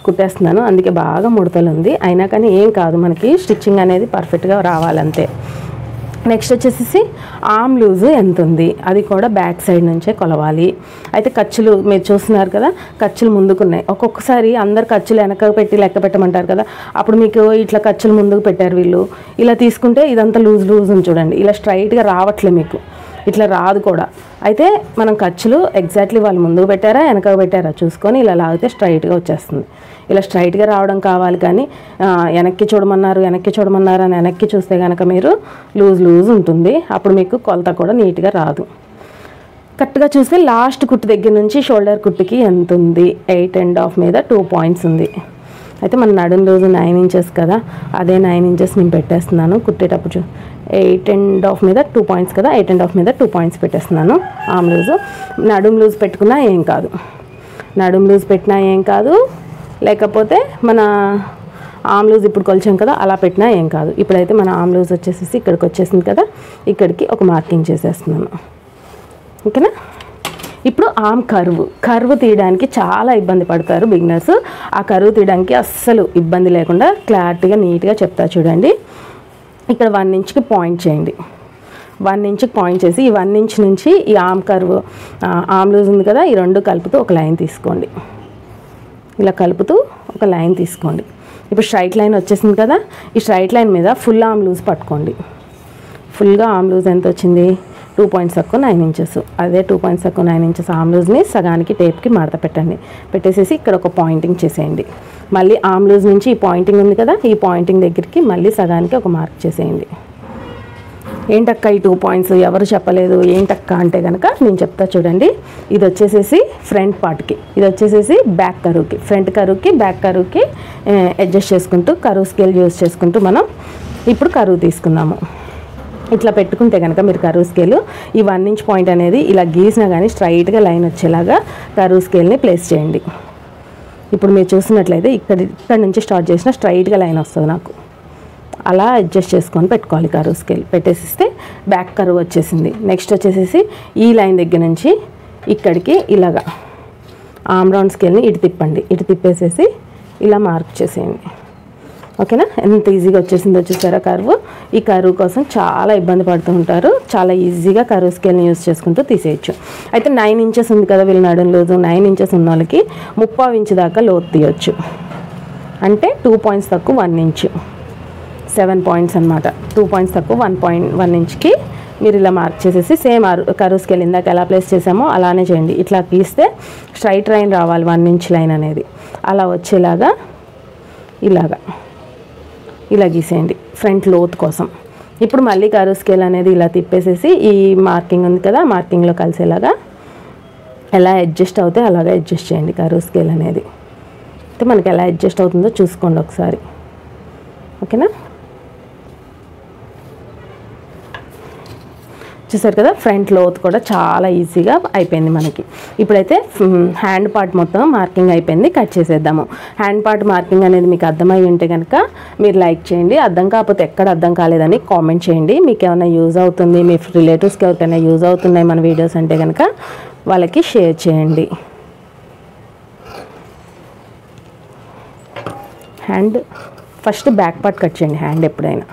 కుట్టేస్తున్నాను. అందుకే బాగా ముడతలు ఉంది, అయినా కానీ ఏం కాదు, మనకి స్టిచ్చింగ్ అనేది పర్ఫెక్ట్గా రావాలంతే. నెక్స్ట్ వచ్చేసి ఆర్మ్ లూజు ఎంత ఉంది అది కూడా బ్యాక్ సైడ్ నుంచే కొలవాలి. అయితే ఖర్చులు మీరు చూస్తున్నారు కదా, ఖర్చులు ముందుకున్నాయి. ఒక్కొక్కసారి అందరు ఖర్చులు వెనక పెట్టి లెక్క పెట్టమంటారు కదా, అప్పుడు మీకు ఇట్లా ఖర్చులు ముందుకు పెట్టారు వీళ్ళు. ఇలా తీసుకుంటే ఇదంతా లూజ్ ఉంది చూడండి, ఇలా స్ట్రైట్గా రావట్లే, మీకు ఇట్లా రాదు కూడా. అయితే మనం ఖర్చులు ఎగ్జాక్ట్లీ వాళ్ళు ముందుకు పెట్టారా వెనక పెట్టారా చూసుకొని ఇలా లాగితే స్ట్రైట్గా వచ్చేస్తుంది. ఇలా స్ట్రైట్గా రావడం కావాలి, కానీ వెనక్కి చూడమన్నారు అని వెనక్కి చూస్తే కనుక మీరు లూజ్ ఉంటుంది. అప్పుడు మీకు కొలత కూడా నీట్గా రాదు. కరెక్ట్గా చూస్తే లాస్ట్ కుట్టు దగ్గర నుంచి షోల్డర్ కుట్టుకి ఎంత ఉంది, 8.5 మీద 2 పాయింట్స్ ఉంది. అయితే మన నడుం లూజు 9 ఇంచెస్ కదా, అదే 9 ఇంచెస్ నేను పెట్టేస్తున్నాను. కుట్టేటప్పుడు 8.5 మీద 2 పాయింట్స్ కదా, 8.5 మీద 2 పాయింట్స్ పెట్టేస్తున్నాను. ఆర్మ్ లూజు నడుం లూజ్ పెట్టుకున్నా ఏం కాదు, నడుం లూజ్ పెట్టినా ఏం కాదు, లేకపోతే మన ఆర్మ్ లూజ్ ఇప్పుడు కొలిచాం కదా అలా పెట్టినా ఏం కాదు. ఇప్పుడైతే మన ఆర్మ్ లూజ్ వచ్చేసి ఇక్కడికి వచ్చేసింది కదా, ఇక్కడికి ఒక మార్కింగ్ చేసేస్తున్నాను. ఓకేనా, ఇప్పుడు ఆర్మ్ కర్వ్ తీయడానికి చాలా ఇబ్బంది పడతారు బిగినర్స్. ఆ కర్వ్ తీయడానికి అస్సలు ఇబ్బంది లేకుండా క్లారిటీగా నీట్గా చెప్తా చూడండి. ఇక్కడ 1 ఇంచ్కి పాయింట్ చేయండి. 1 ఇంచ్కి పాయింట్ చేసి ఈ 1 ఇంచ్ నుంచి ఈ ఆర్మ్ లూజ్ ఉంది కదా, ఈ రెండు కలుపుతూ ఒక లైన్ తీసుకోండి. ఇలా కలుపుతూ ఒక లైన్ తీసుకోండి. ఇప్పుడు స్ట్రైట్ లైన్ వచ్చేసింది కదా, ఈ స్ట్రైట్ లైన్ మీద ఫుల్ ఆర్మ్ లూజ్ పట్టుకోండి. ఫుల్గా ఆర్మ్ లూజ్ ఎంత వచ్చింది, 2 పాయింట్స్ తక్కువ 9 ఇంచెస్. అదే 2 పాయింట్స్ తక్కువ 9 ఇంచెస్ ఆర్మ్ లూజ్ని సగానికి టేప్కి మడత పెట్టండి. పెట్టేసేసి ఇక్కడ ఒక పాయింటింగ్ చేసేయండి. మళ్ళీ ఆర్మ్ లూజ్ నుంచి ఈ పాయింటింగ్ ఉంది కదా, ఈ పాయింటింగ్ దగ్గరికి మళ్ళీ సగానికి ఒక మార్క్ చేసేయండి. ఏంటక్క ఈ 2 పాయింట్స్ ఎవరు చెప్పలేదు ఏంటక్క అంటే కనుక నేను చెప్తా చూడండి. ఇది వచ్చేసేసి ఫ్రంట్ పార్ట్కి, ఇది వచ్చేసేసి బ్యాక్ కరువుకి. ఫ్రంట్ కరువుకి బ్యాక్ కరువుకి అడ్జస్ట్ చేసుకుంటూ కరువు స్కేల్ యూజ్ చేసుకుంటూ మనం ఇప్పుడు కరువు తీసుకుందాము. ఇట్లా పెట్టుకుంటే కనుక మీరు కరువు స్కేలు ఈ 1 ఇంచ్ పాయింట్ అనేది ఇలా గీసినా కానీ స్ట్రైట్గా లైన్ వచ్చేలాగా కరువు స్కేల్ని ప్లేస్ చేయండి. ఇప్పుడు మీరు చూసినట్లయితే ఇక్కడ నుంచి స్టార్ట్ చేసిన స్ట్రైట్గా లైన్ వస్తుంది నాకు. అలా అడ్జస్ట్ చేసుకొని పెట్టుకోవాలి కరువు స్కేల్. పెట్టేసిస్తే బ్యాక్ కరువు వచ్చేసింది. నెక్స్ట్ వచ్చేసేసి ఈ లైన్ దగ్గర నుంచి ఇక్కడికి ఇలాగా ఆర్మ్ రౌండ్ స్కేల్ని ఇటు తిప్పండి. ఇటు తిప్పేసేసి ఇలా మార్క్ చేసేయండి. ఓకేనా, ఎంత ఈజీగా వచ్చేసిందో చూసారా కరువు. ఈ కరువు కోసం చాలా ఇబ్బంది పడుతూ ఉంటారు, చాలా ఈజీగా కరువు స్కేల్ని యూజ్ చేసుకుంటూ తీసేయచ్చు. అయితే 9 ఇంచెస్ ఉంది కదా వీళ్ళ నడుం లూజు, 9 ఇంచెస్ ఉన్న వాళ్ళకి 3/4 ఇంచు దాకా లోతు తీయచ్చు. అంటే 2 పాయింట్స్ తక్కువ 1 ఇంచు, 7 పాయింట్స్ అనమాట. 2 పాయింట్స్ తక్కువ 1 ఇంచ్కి మీరు ఇలా మార్క్ చేసేసి సేమ్ కర్వ్ స్కేల్ ఇందాక ఎలా ప్లేస్ చేసామో అలానే చేయండి. ఇట్లా గీస్తే స్ట్రైట్ లైన్ రావాలి, 1 ఇంచ్ లైన్ అనేది అలా వచ్చేలాగా ఇలా గీసేయండి ఫ్రంట్ లోత్ కోసం. ఇప్పుడు మళ్ళీ కర్వ్ స్కేల్ అనేది ఇలా తిప్పేసేసి ఈ మార్కింగ్ ఉంది కదా, మార్కింగ్లో కలిసేలాగా ఎలా అడ్జస్ట్ అవుతే అలాగే అడ్జస్ట్ చేయండి. కర్వ్ స్కేల్ అనేది అయితే మనకి ఎలా అడ్జస్ట్ అవుతుందో చూసుకోండి ఒకసారి, ఓకేనా. చూసారు కదా, ఫ్రంట్ లోత్ కూడా చాలా ఈజీగా అయిపోయింది మనకి. ఇప్పుడైతే హ్యాండ్ పార్ట్ మొత్తం మార్కింగ్ అయిపోయింది, కట్ చేసేద్దాము. హ్యాండ్ పార్ట్ మార్కింగ్ అనేది మీకు అర్థమై ఉంటే కనుక మీరు లైక్ చేయండి, అర్థం కాకపోతే ఎక్కడ అర్థం కాలేదని కామెంట్ చేయండి. మీకు ఏమైనా యూజ్ అవుతుంది, మీ రిలేటివ్స్కి ఎవరికైనా యూజ్ అవుతున్నాయి మన వీడియోస్ అంటే కనుక వాళ్ళకి షేర్ చేయండి. Hand first back part cut చేయండి హ్యాండ్ ఎప్పుడైనా.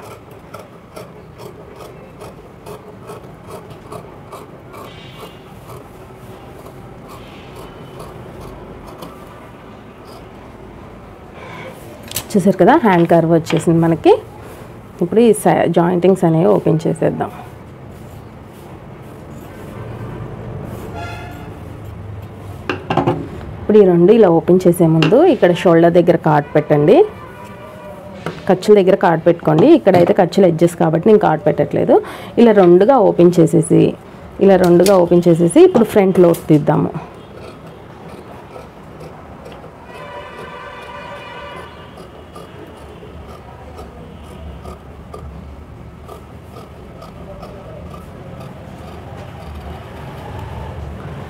చూసారు కదా, హ్యాండ్ కర్వ్ వచ్చేసింది మనకి. ఇప్పుడు ఈ జాయింటింగ్స్ అనేవి ఓపెన్ చేసేద్దాం. ఇప్పుడు ఈ రెండు ఇలా ఓపెన్ చేసే ముందు ఇక్కడ షోల్డర్ దగ్గర కార్డ్ పెట్టండి, ఖర్చుల దగ్గర కార్డ్ పెట్టుకోండి. ఇక్కడైతే ఖర్చులు ఎడ్జెస్ కాబట్టి నేను కార్డ్ పెట్టట్లేదు. ఇలా రెండుగా ఓపెన్ చేసేసి ఇప్పుడు ఫ్రంట్ లోత్ తీద్దాము.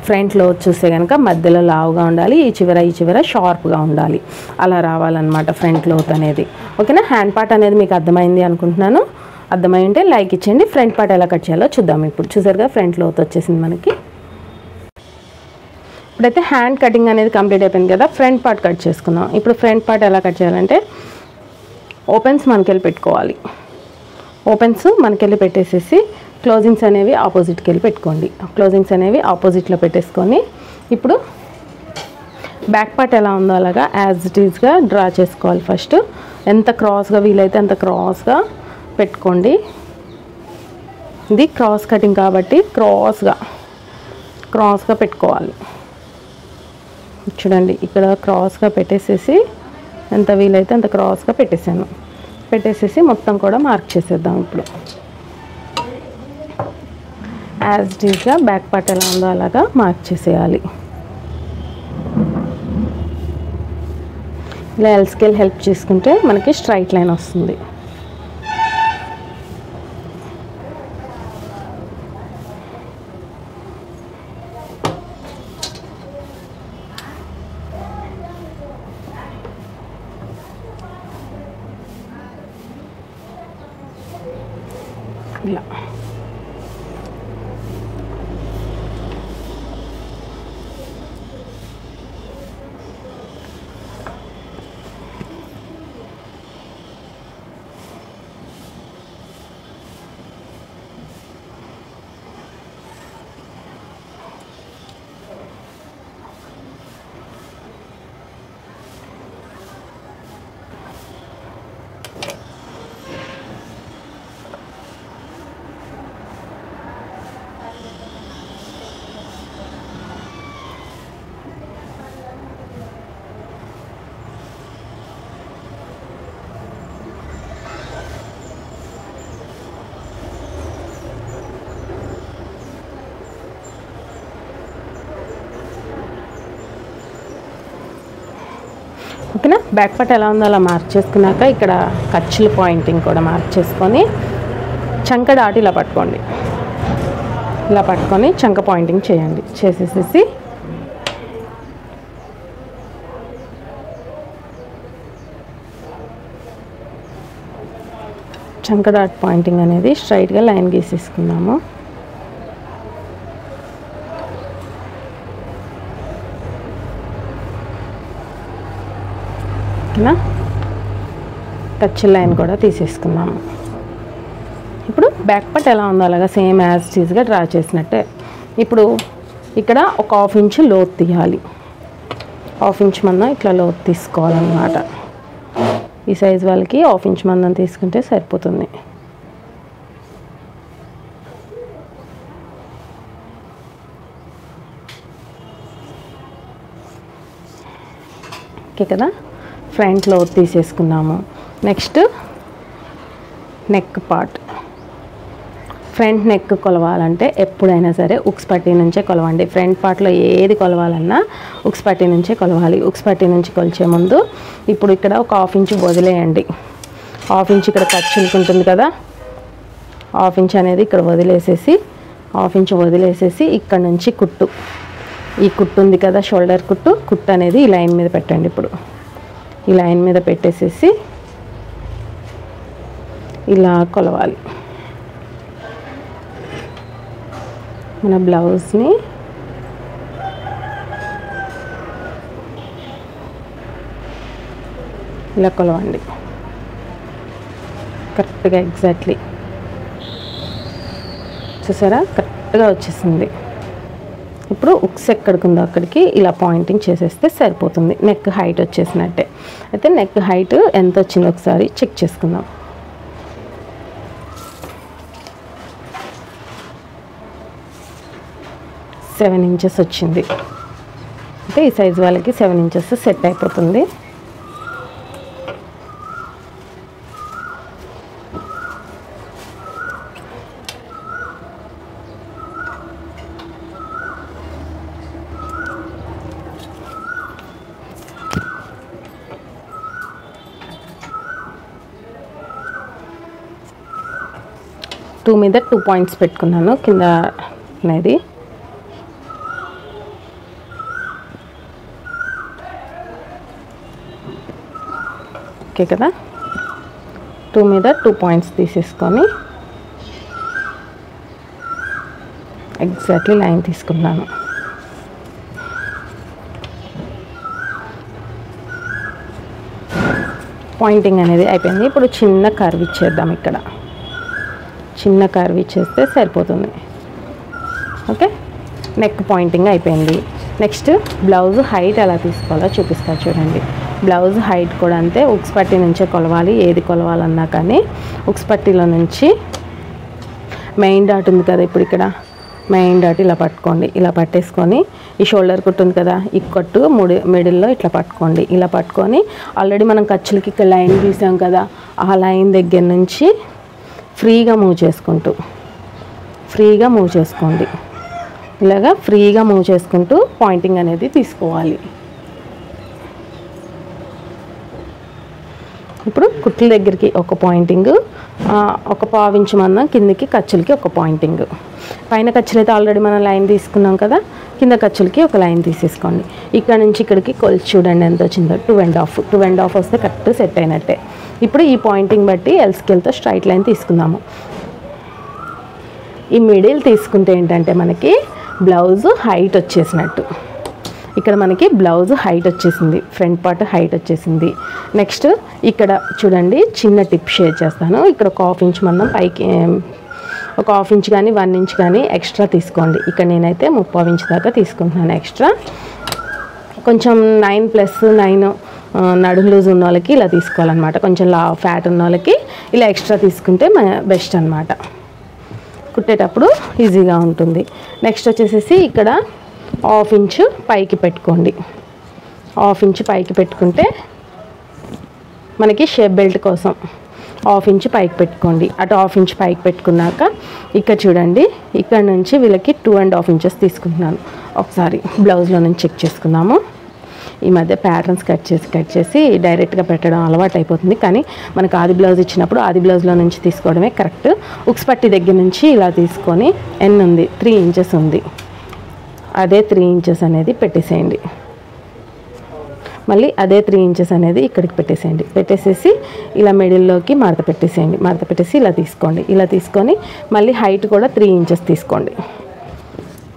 ఫ్రంట్లో చూస్తే కనుక మధ్యలో లావుగా ఉండాలి, ఈ చివర షార్ప్గా ఉండాలి, అలా రావాలన్నమాట ఫ్రంట్ లోత్ అనేది, ఓకేనా. హ్యాండ్ పార్ట్ అనేది మీకు అర్థమైంది అనుకుంటున్నాను. అర్థమై ఉంటే లైక్ ఇచ్చేయండి. ఫ్రంట్ పార్ట్ ఎలా కట్ చేయాలో చూద్దాం. ఇప్పుడు చూసారుగా ఫ్రంట్ లోత్ వచ్చేసింది మనకి. ఇప్పుడైతే హ్యాండ్ కటింగ్ అనేది కంప్లీట్ అయిపోయింది కదా, ఫ్రంట్ పార్ట్ కట్ చేసుకుందాం. ఇప్పుడు ఫ్రంట్ పార్ట్ ఎలా కట్ చేయాలంటే ఓపెన్స్ మనకెళ్ళి పెట్టుకోవాలి. ఓపెన్స్ మనకెళ్ళి పెట్టేసేసి క్లోజింగ్స్ అనేవి ఆపోజిట్కి వెళ్ళి పెట్టుకోండి. క్లోజింగ్స్ అనేవి ఆపోజిట్లో పెట్టేసుకొని ఇప్పుడు బ్యాక్ పార్ట్ ఎలా ఉందో అలాగా యాజ్ ఇట్ ఈజ్గా డ్రా చేసుకోవాలి. ఫస్ట్ ఎంత క్రాస్గా వీలైతే అంత క్రాస్గా పెట్టుకోండి. ఇది క్రాస్ కటింగ్ కాబట్టి క్రాస్గా పెట్టుకోవాలి. చూడండి, ఇక్కడ క్రాస్గా పెట్టేసేసి ఎంత వీలైతే అంత క్రాస్గా పెట్టేసేసి మొత్తం కూడా మార్క్ చేసేద్దాం. ఇప్పుడు యాజ్ ఇట్ ఈజ్గా బ్యాక్ పార్ట్ ఎలా ఉందో అలాగా మార్క్ చేసేయాలి. ఇలా ఎల్ స్కేల్ హెల్ప్ చేసుకుంటే మనకి స్ట్రైట్ లైన్ వస్తుంది. ఇలా ఓకేనా. బ్యాక్ పార్ట్ ఎలా ఉందో అలా మార్క్ చేసుకున్నాక ఇక్కడ ఖర్చుల పాయింటింగ్ కూడా మార్క్ చేసుకొని చంక దాటి ఇలా పట్టుకోండి. ఇలా పట్టుకొని చంక పాయింటింగ్ చేయండి. చేసేసేసి చంక డాట్ పాయింటింగ్ అనేది స్ట్రైట్గా లైన్ గీసేసుకున్నాము. ఓకేనా. ఖర్చుల లైన్ కూడా తీసేసుకున్నాము. ఇప్పుడు బ్యాక్ పార్ట్ ఎలా ఉందో అలాగా సేమ్ యాజ్ చీజ్గా డ్రా చేసినట్టే. ఇప్పుడు ఇక్కడ ఒక 1/2 ఇంచ్ లోతు తీయాలి. 1/2 ఇంచ్ మందం ఇట్లా లోతు తీసుకోవాలన్నమాట. ఈ సైజ్ వాళ్ళకి 1/2 ఇంచ్ మందం తీసుకుంటే సరిపోతుంది. ఓకే కదా. ఫ్రంట్లో తీసేసుకున్నాము. Next neck part. Front neck కొలవాలంటే ఎప్పుడైనా సరే ఉక్స్ పట్టీ నుంచే కొలవండి. ఫ్రంట్ పార్ట్లో ఏది కొలవాలన్నా ఉక్స్ పట్టీ నుంచే కొలవాలి. ఉక్స్ పట్టీ నుంచి కొలిచే ముందు ఇప్పుడు ఇక్కడ ఒక 1/2 ఇంచ్ వదిలేయండి. 1/2 ఇంచ్ ఇక్కడ ఖర్చులకు ఉంటుంది కదా, 1/2 ఇంచ్ అనేది ఇక్కడ వదిలేసేసి 1/2 ఇంచ్ వదిలేసేసి ఇక్కడ నుంచి కుట్టు, ఈ కుట్టు ఉంది కదా షోల్డర్ కుట్టు, కుట్టు అనేది ఈ లైన్ మీద పెట్టండి. ఇప్పుడు ఈ లైన్ మీద పెట్టేసేసి ఇలా కొలవాలి. మన బ్లౌజ్ని ఇలా కొలవండి కరెక్ట్గా. ఎగ్జాక్ట్లీ చూసారా, కరెక్ట్గా వచ్చేసింది. ఇప్పుడు ఉక్స్ ఎక్కడికి ఉందో అక్కడికి ఇలా పాయింటింగ్ చేసేస్తే సరిపోతుంది. నెక్ హైట్ వచ్చేసినట్టే. అయితే నెక్ హైట్ ఎంత వచ్చిందో ఒకసారి చెక్ చేసుకుందాం. 7 ఇంచెస్ వచ్చింది. అంటే ఈ సైజు వాళ్ళకి 7 ఇంచెస్ సెట్ అయిపోతుంది. టూ మీద 2 పాయింట్స్ పెట్టుకున్నాను కింద అనేది. ఓకే కదా. 2 మీద 2 పాయింట్స్ తీసేసుకొని ఎగ్జాక్ట్లీ లైన్ తీసుకున్నాను. పాయింటింగ్ అనేది అయిపోయింది. ఇప్పుడు చిన్న కర్వ్ ఇచ్చేద్దాం. ఇక్కడ చిన్న కర్వ్ ఇచ్చేస్తే సరిపోతుంది. ఓకే, నెక్ పాయింటింగ్ అయిపోయింది. నెక్స్ట్ బ్లౌజ్ హైట్ ఎలా తీసుకోవాలో చూపిస్తా చూడండి. బ్లౌజ్ హైట్ కూడా అంతే, ఉక్స్ పట్టీ నుంచే కొలవాలి. ఏది కొలవాలన్నా కానీ ఉక్స్ పట్టీలో నుంచి మెయిన్ డాట్ ఉంది కదా, ఇప్పుడు ఇక్కడ మెయిన్ డాట్ ఇలా పట్టుకోండి. ఇలా పట్టేసుకొని ఈ షోల్డర్ కుట్టు ఉంది కదా, ఈ కట్టు మిడిల్లో ఇట్లా పట్టుకోండి. ఇలా పట్టుకొని ఆల్రెడీ మనం ఖర్చులకి ఇక్కడ లైన్ తీసాం కదా, ఆ లైన్ దగ్గర నుంచి ఫ్రీగా మూవ్ చేసుకోండి. ఇలాగా ఫ్రీగా మూవ్ చేసుకుంటూ పాయింటింగ్ అనేది తీసుకోవాలి. ఇప్పుడు కుట్ల దగ్గరికి ఒక పాయింటింగ్, ఒక 1/2 ఇంచ్ మందం కిందకి ఖర్చులకి ఒక పాయింటింగ్. పైన ఖర్చులు అయితే ఆల్రెడీ మనం లైన్ తీసుకున్నాం కదా, కింద ఖర్చులకి ఒక లైన్ తీసేసుకోండి. ఇక్కడ నుంచి ఇక్కడికి కొలిచి చూడండి ఎంత వచ్చిందో. 2.5 వస్తే కరెక్ట్ సెట్ అయినట్టే. ఇప్పుడు ఈ పాయింటింగ్ బట్టి ఎల్ స్కేల్తో స్ట్రైట్ లైన్ తీసుకుందాము. ఈ మిడిల్ తీసుకుంటే ఏంటంటే మనకి బ్లౌజ్ హైట్ వచ్చేసినట్టు. ఇక్కడ మనకి బ్లౌజ్ హైట్ వచ్చేసింది, ఫ్రంట్ పార్ట్ హైట్ వచ్చేసింది. నెక్స్ట్ ఇక్కడ చూడండి, చిన్న టిప్ షేర్ చేస్తాను. ఇక్కడ ఒక 1/2 ఇంచ్ మందం పైకి, ఒక 1/2 ఇంచ్ కానీ 1 ఇంచ్ కానీ ఎక్స్ట్రా తీసుకోండి. ఇక్కడ నేనైతే 3/4 ఇంచ్ దాకా తీసుకుంటున్నాను ఎక్స్ట్రా. కొంచెం 9+9 నడుము లూజ్ ఉన్న వాళ్ళకి ఇలా తీసుకోవాలన్నమాట. కొంచెం ఫ్యాట్ ఉన్న వాళ్ళకి ఇలా ఎక్స్ట్రా తీసుకుంటే బెస్ట్ అనమాట. కుట్టేటప్పుడు ఈజీగా ఉంటుంది. నెక్స్ట్ వచ్చేసేసి ఇక్కడ 1/2 ఇంచ్ పైకి పెట్టుకోండి. 1/2 ఇంచ్ పైకి పెట్టుకుంటే మనకి షేప్ బెల్ట్ కోసం 1/2 ఇంచ్ పైకి పెట్టుకోండి. అటు 1/2 ఇంచ్ పైకి పెట్టుకున్నాక ఇక్కడ చూడండి, ఇక్కడ నుంచి వీళ్ళకి 2.5 ఇంచెస్ తీసుకుంటున్నాను. ఒకసారి బ్లౌజ్లో నుంచి చెక్ చేసుకుందాము. ఈ మధ్య ప్యాటర్న్స్ కట్ చేసి డైరెక్ట్గా పెట్టడం అలవాటు అయిపోతుంది. కానీ మనకు ఆది బ్లౌజ్ ఇచ్చినప్పుడు ఆది బ్లౌజ్లో నుంచి తీసుకోవడమే కరెక్ట్. ఉక్స్ పట్టి దగ్గర నుంచి ఇలా తీసుకొని ఎన్ ఉంది 3 ఇంచెస్ ఉంది, అదే 3 ఇంచెస్ అనేది పెట్టేసేయండి. మళ్ళీ అదే 3 ఇంచెస్ అనేది ఇక్కడికి పెట్టేసేయండి. పెట్టేసేసి ఇలా మిడిల్లోకి మడత పెట్టేసి ఇలా తీసుకోండి. ఇలా తీసుకొని మళ్ళీ హైట్ కూడా 3 ఇంచెస్ తీసుకోండి.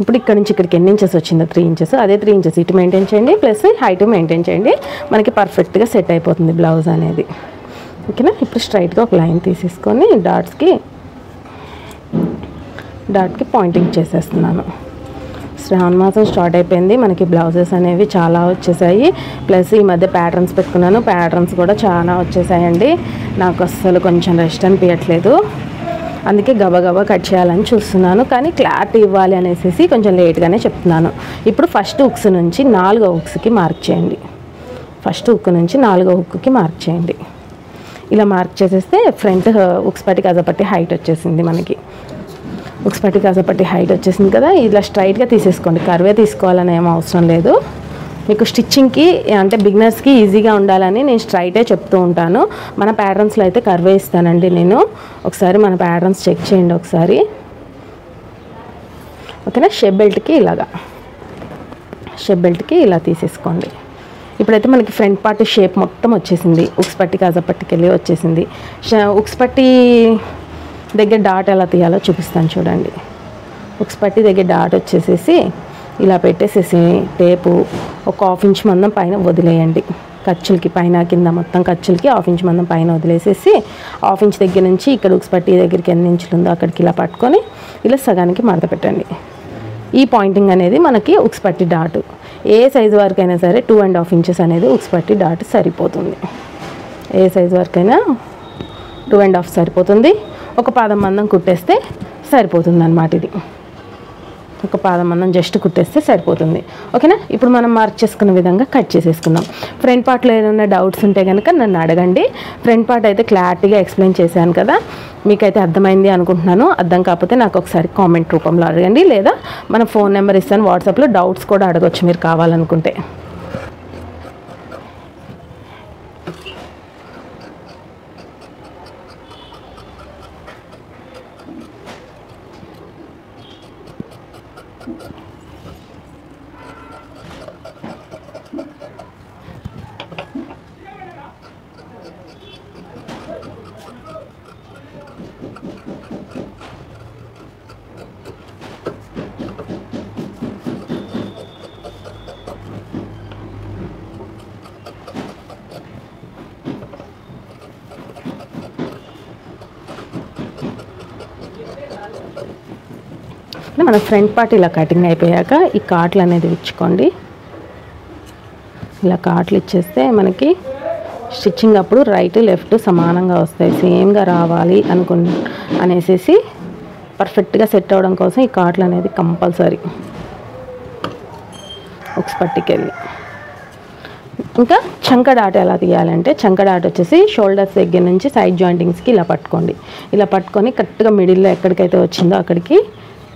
ఇప్పుడు ఇక్కడ నుంచి ఇక్కడికి ఎన్ని ఇంచెస్ వచ్చిందో 3 ఇంచెస్, అదే 3 ఇంచెస్ ఇటు మెయింటైన్ చేయండి, ప్లస్ హైట్ మెయింటైన్ చేయండి. మనకి పర్ఫెక్ట్గా సెట్ అయిపోతుంది బ్లౌజ్ అనేది. ఓకేనా. ఇప్పుడు స్ట్రైట్గా ఒక లైన్ తీసేసుకొని డాట్కి పాయింటింగ్ చేసేస్తున్నాను. శ్రావణ మాసం స్టార్ట్ అయిపోయింది, మనకి బ్లౌజెస్ అనేవి చాలా వచ్చేసాయి. ప్లస్ ఈ మధ్య ప్యాటర్న్స్ పెట్టుకున్నాను, ప్యాటర్న్స్ కూడా చాలా వచ్చేసాయండి. నాకు అస్సలు కొంచెం రెస్ట్ అనిపించట్లేదు, అందుకే గబగబా కట్ చేయాలని చూస్తున్నాను. కానీ క్లారిటీ ఇవ్వాలి అనేసి కొంచెం లేట్గానే చెప్తున్నాను. ఇప్పుడు ఫస్ట్ ఉక్స్ నుంచి 4వ ఉక్స్కి మార్క్ చేయండి. ఫస్ట్ హుక్ నుంచి 4వ హుక్కి మార్క్ చేయండి. ఇలా మార్క్ చేసేస్తే ఫ్రంట్ ఉక్స్ పట్టి కాజాపట్టి హైట్ వచ్చేసింది మనకి. ఉక్స్ పట్టి కాజాపట్టి హైట్ వచ్చేసింది కదా, ఇలా స్ట్రైట్గా తీసేసుకోండి. కర్వే తీసుకోవాలని ఏం అవసరం లేదు. మీకు స్టిచ్చింగ్కి అంటే బిగినర్స్కి ఈజీగా ఉండాలని నేను స్ట్రైటే చెప్తూ ఉంటాను. మన ప్యాటర్న్స్లో అయితే కర్వే ఇస్తానండి నేను. ఒకసారి మన ప్యాటర్న్స్ చెక్ చేయండి ఒకసారి, ఓకేనా. షేప్ బెల్ట్కి ఇలా తీసేసుకోండి. ఇప్పుడైతే మనకి ఫ్రంట్ పార్ట్ షేప్ మొత్తం వచ్చేసింది. ఉక్స్ పట్టి కాజాపట్టికి వెళ్ళి వచ్చేసింది. ఉక్స్ పట్టి దగ్గర డాట్ ఎలా తీయాలో చూపిస్తాను చూడండి. ఉక్స్ పట్టి దగ్గర డాట్ వచ్చేసేసి ఇలా పెట్టేసేసి టేపు ఒక 1/2 ఇంచ్ మందం పైన వదిలేయండి. ఖర్చులకి పైన కింద మొత్తం ఖర్చులకి 1/2 ఇంచ్ మందం పైన వదిలేసేసి 1/2 ఇంచ్ దగ్గర నుంచి ఇక్కడ ఉక్స్ పట్టి దగ్గరికి ఎన్ని ఇంచులు ఉందో అక్కడికి ఇలా పట్టుకొని ఇలా సగానికి మడత పెట్టండి. ఈ పాయింటింగ్ అనేది మనకి ఉక్స్ పట్టి డాట్. ఏ సైజు వరకైనా సరే 2.5 ఇంచెస్ అనేది ఉక్స్ పట్టి డాట్ సరిపోతుంది. ఏ సైజు వరకైనా 2.5 సరిపోతుంది. ఒక పాదం మందం కుట్టేస్తే సరిపోతుంది అన్నమాట. ఇది ఒక పాదం మందం జస్ట్ కుట్టేస్తే సరిపోతుంది, ఓకేనా. ఇప్పుడు మనం మార్క్ చేసుకున్న విధంగా కట్ చేసేసుకుందాం. ఫ్రంట్ పార్ట్లో ఏదైనా డౌట్స్ ఉంటే కనుక నన్ను అడగండి. ఫ్రంట్ పార్ట్ అయితే క్లారిటీగా ఎక్స్ప్లెయిన్ చేశాను కదా, మీకైతే అర్థమైంది అనుకుంటున్నాను. అర్థం కాకపోతే నాకు ఒకసారి కామెంట్ రూపంలో అడగండి, లేదా మన ఫోన్ నెంబర్ ఇస్తాను, వాట్సాప్లో డౌట్స్ కూడా అడగొచ్చు మీరు కావాలనుకుంటే. మన ఫ్రంట్ పార్ట్ ఇలా కటింగ్ అయిపోయాక ఈ కాట్లు అనేది ఇచ్చుకోండి. ఇలా కాట్లు ఇచ్చేస్తే మనకి స్టిచ్చింగ్ అప్పుడు రైట్ లెఫ్ట్ సమానంగా వస్తాయి, సేమ్గా రావాలి అనేసి పర్ఫెక్ట్గా సెట్ అవ్వడం కోసం ఈ కాట్లు అనేది కంపల్సరీ. ఉక్స్ పట్టికి వెళ్ళి ఇంకా చంక డాట్ ఎలా తీయాలంటే, చంక డాట్ వచ్చేసి షోల్డర్స్ దగ్గర నుంచి సైడ్ జాయింటింగ్స్కి ఇలా పట్టుకోండి. ఇలా పట్టుకొని కరెక్ట్గా మిడిల్లో ఎక్కడికైతే వచ్చిందో అక్కడికి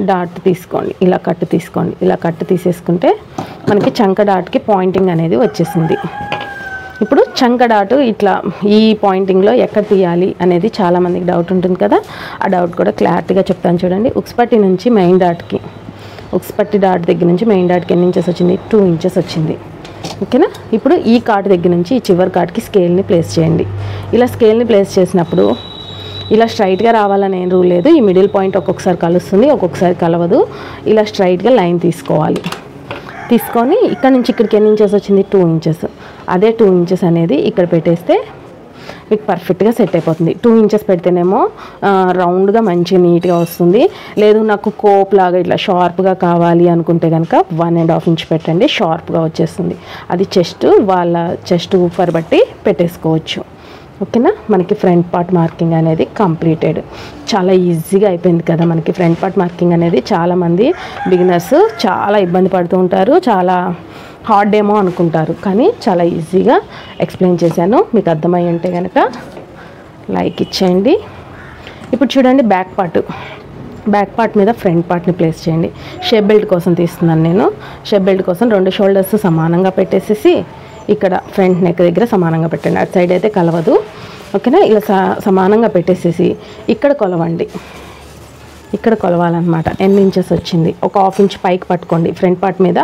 డాట్ తీసుకోండి. ఇలా కట్ తీసుకోండి. ఇలా కట్ తీసేసుకుంటే మనకి చంక డాట్కి పాయింటింగ్ అనేది వచ్చేసింది. ఇప్పుడు చంక డాట్ ఇట్లా ఈ పాయింటింగ్లో ఎక్కడ తీయాలి అనేది చాలామందికి డౌట్ ఉంటుంది కదా, ఆ డౌట్ కూడా క్లారిటీగా చెప్తాను చూడండి. ఉక్స్ పట్టి నుంచి మెయిన్ డాట్కి, ఉక్స్ పట్టి డాట్ దగ్గర నుంచి మెయిన్ డాట్కి ఎన్ని ఇంచెస్ వచ్చింది? 2 ఇంచెస్ వచ్చింది, ఓకేనా. ఇప్పుడు ఈ కాట్ దగ్గర నుంచి ఈ చివరి కాట్కి స్కేల్ని ప్లేస్ చేయండి. ఇలా స్కేల్ని ప్లేస్ చేసినప్పుడు ఇలా స్ట్రైట్గా రావాలని ఏం రూల్ లేదు. ఈ మిడిల్ పాయింట్ ఒక్కొక్కసారి కలుస్తుంది, ఒక్కొక్కసారి కలవదు. ఇలా స్ట్రైట్గా లైన్ తీసుకోవాలి. తీసుకొని ఇక్కడ నుంచి ఇక్కడికి ఎన్ని ఇంచెస్ వచ్చింది? 2 ఇంచెస్. అదే 2 ఇంచెస్ అనేది ఇక్కడ పెట్టేస్తే మీకు పర్ఫెక్ట్గా సెట్ అయిపోతుంది. 2 ఇంచెస్ పెడితేనేమో రౌండ్గా మంచిగా నీట్గా వస్తుంది. లేదు నాకు కోప్ లాగా ఇట్లా షార్ప్గా కావాలి అనుకుంటే కనుక 1.5 ఇంచ్ పెట్టండి, షార్ప్గా వచ్చేస్తుంది. అది వాళ్ళ చెస్ట్ ఊఫర్ బట్టి పెట్టేసుకోవచ్చు, ఓకేనా. మనకి ఫ్రంట్ పార్ట్ మార్కింగ్ అనేది కంప్లీటెడ్. చాలా ఈజీగా అయిపోయింది కదా మనకి ఫ్రంట్ పార్ట్ మార్కింగ్ అనేది. చాలామంది బిగినర్స్ చాలా ఇబ్బంది పడుతూ ఉంటారు, చాలా హార్డ్ ఏమో అనుకుంటారు, కానీ చాలా ఈజీగా ఎక్స్ప్లెయిన్ చేశాను. మీకు అర్థమై ఉంటే కనుక లైక్ ఇచ్చేయండి. ఇప్పుడు చూడండి బ్యాక్ పార్ట్ మీద ఫ్రంట్ పార్ట్ని ప్లేస్ చేయండి. షేప్ బెల్ట్ కోసం తీస్తున్నాను నేను. షేప్ బెల్ట్ కోసం 2 షోల్డర్స్ సమానంగా పెట్టేసేసి ఇక్కడ ఫ్రంట్ నెక్ దగ్గర సమానంగా పెట్టండి. అటు సైడ్ అయితే కలవదు, ఓకేనా. ఇలా సమానంగా పెట్టేసేసి ఇక్కడ కొలవండి. ఇక్కడ కొలవాలన్నమాట. ఎన్ని ఇంచెస్ వచ్చింది? ఒక 1/2 ఇంచ్ పైకి పట్టుకోండి. ఫ్రంట్ పార్ట్ మీద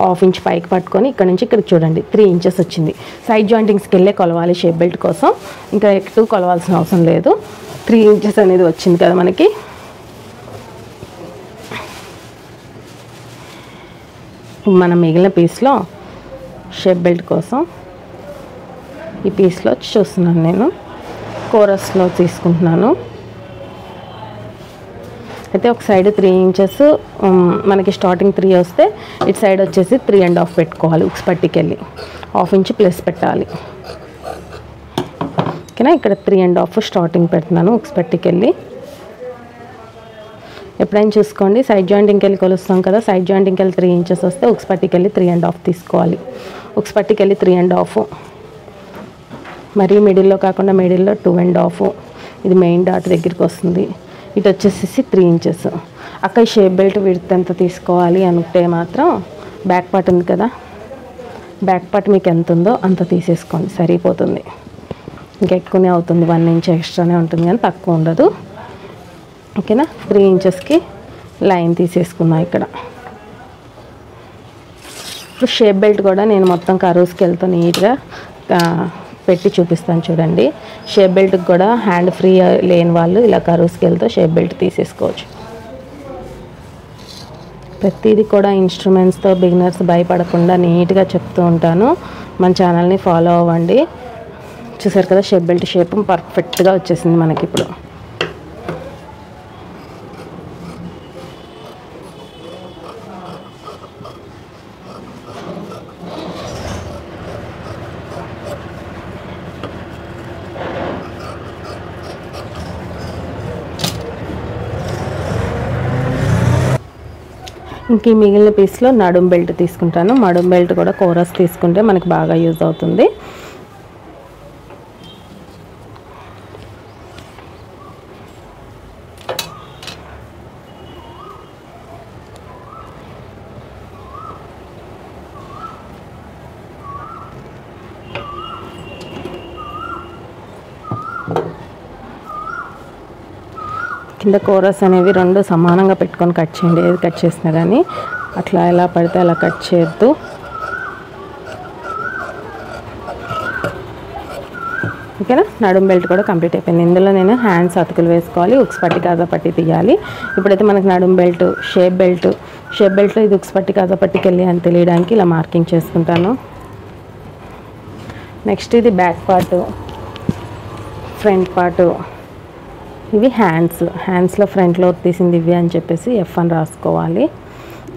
1/2 ఇంచ్ పైకి పట్టుకొని ఇక్కడ నుంచి ఇక్కడ చూడండి 3 ఇంచెస్ వచ్చింది. సైడ్ జాయింటింగ్స్కి వెళ్ళే కొలవాలి షేప్ బెల్ట్ కోసం, ఇంకా ఎక్కువ కొలవాల్సిన అవసరం లేదు. 3 ఇంచెస్ అనేది వచ్చింది కదా మనకి. మనం మిగిలిన పీస్లో షేప్ బెల్ట్ కోసం ఈ పీస్లో చూస్తున్నాను నేను, కోరస్లో తీసుకుంటున్నాను. అయితే ఒక సైడ్ 3 ఇంచెస్ మనకి స్టార్టింగ్ 3 వస్తే ఇటు సైడ్ వచ్చేసి 3.5 పెట్టుకోవాలి. ఉక్స్ పట్టికి వెళ్ళి 1/2 ఇంచ్ ప్లస్ పెట్టాలి, ఓకేనా. ఇక్కడ 3.5 స్టార్టింగ్ పెడుతున్నాను ఉక్స్ పట్టికి వెళ్ళి. ఎప్పుడైనా చూసుకోండి, సైడ్ జాయింటింగ్కి వెళ్ళి కొలుస్తాం కదా, సైడ్ జాయింటింగ్కి వెళ్ళి 3 ఇంచెస్ వస్తే ఉక్స్ పట్టికి వెళ్ళి 3.5 తీసుకోవాలి. ఉక్స్ పట్టికి వెళ్ళి 3.5 మరీ మిడిల్లో కాకుండా మిడిల్లో 2.5, ఇది మెయిన్ డాట్ దగ్గరికి వస్తుంది. ఇటు వచ్చేసి 3 ఇంచెస్. అక్కడ షేప్ బెల్ట్ విడ్త్ ఎంత తీసుకోవాలి అంటే మాత్రం బ్యాక్ పార్ట్ ఉంది కదా, బ్యాక్ పార్ట్ మీకు ఎంత ఉందో అంత తీసేసుకోండి, సరిపోతుంది. ఇంకా ఎక్కువనే అవుతుంది, 1 ఇంచ్ ఎక్స్ట్రానే ఉంటుంది కానీ తక్కువ ఉండదు. ఓకేనా, 3 ఇంచెస్కి లైన్ తీసేసుకున్నా ఇక్కడ. ఇప్పుడు షేప్ బెల్ట్ కూడా నేను మొత్తం కర్వ్ స్కేల్తో నీట్గా పెట్టి చూపిస్తాను చూడండి. షేప్ బెల్ట్కి కూడా హ్యాండ్ ఫ్రీ లేని వాళ్ళు ఇలా కర్వ్ స్కేల్తో షేప్ బెల్ట్ తీసేసుకోవచ్చు. ప్రతిదీ కూడా ఇన్స్ట్రుమెంట్స్తో బిగినర్స్ భయపడకుండా నీట్గా చెప్తూ ఉంటాను. మన ఛానల్ని ఫాలో అవ్వండి. చూసారు కదా, షేప్ బెల్ట్ షేప్ పర్ఫెక్ట్గా వచ్చేసింది మనకి ఇప్పుడు. ఇంక ఈ మిగిలిన పీస్లో నడుం బెల్ట్ తీసుకుంటాను. నడుం బెల్ట్ కూడా కోరస్ తీసుకుంటే మనకి బాగా యూజ్ అవుతుంది. కింద కోరస్ అనేవి 2 సమానంగా పెట్టుకొని కట్ చేయండి. ఏది కట్ చేసినా కానీ అట్లా ఎలా పడితే అలా కట్ చేయొద్దు. ఓకేనా, నడుం బెల్ట్ కూడా కంప్లీట్ అయిపోయింది. ఇందులో నేను హ్యాండ్స్ అతుకులు వేసుకోవాలి, ఉక్స్ పట్టి కాజా పట్టి తీయాలి. ఇప్పుడైతే మనకి నడుం బెల్ట్, షేప్ బెల్ట్లో ఇది ఉక్స్ పట్టి కాజా పట్టికి వెళ్ళి అని తెలియడానికి ఇలా మార్కింగ్ చేసుకుంటాను. నెక్స్ట్ ఇది బ్యాక్ పార్ట్, ఫ్రంట్ పార్ట్, ఇవి హ్యాండ్స్లో ఫ్రంట్లో తీసింది ఇవి అని చెప్పేసి F అని రాసుకోవాలి.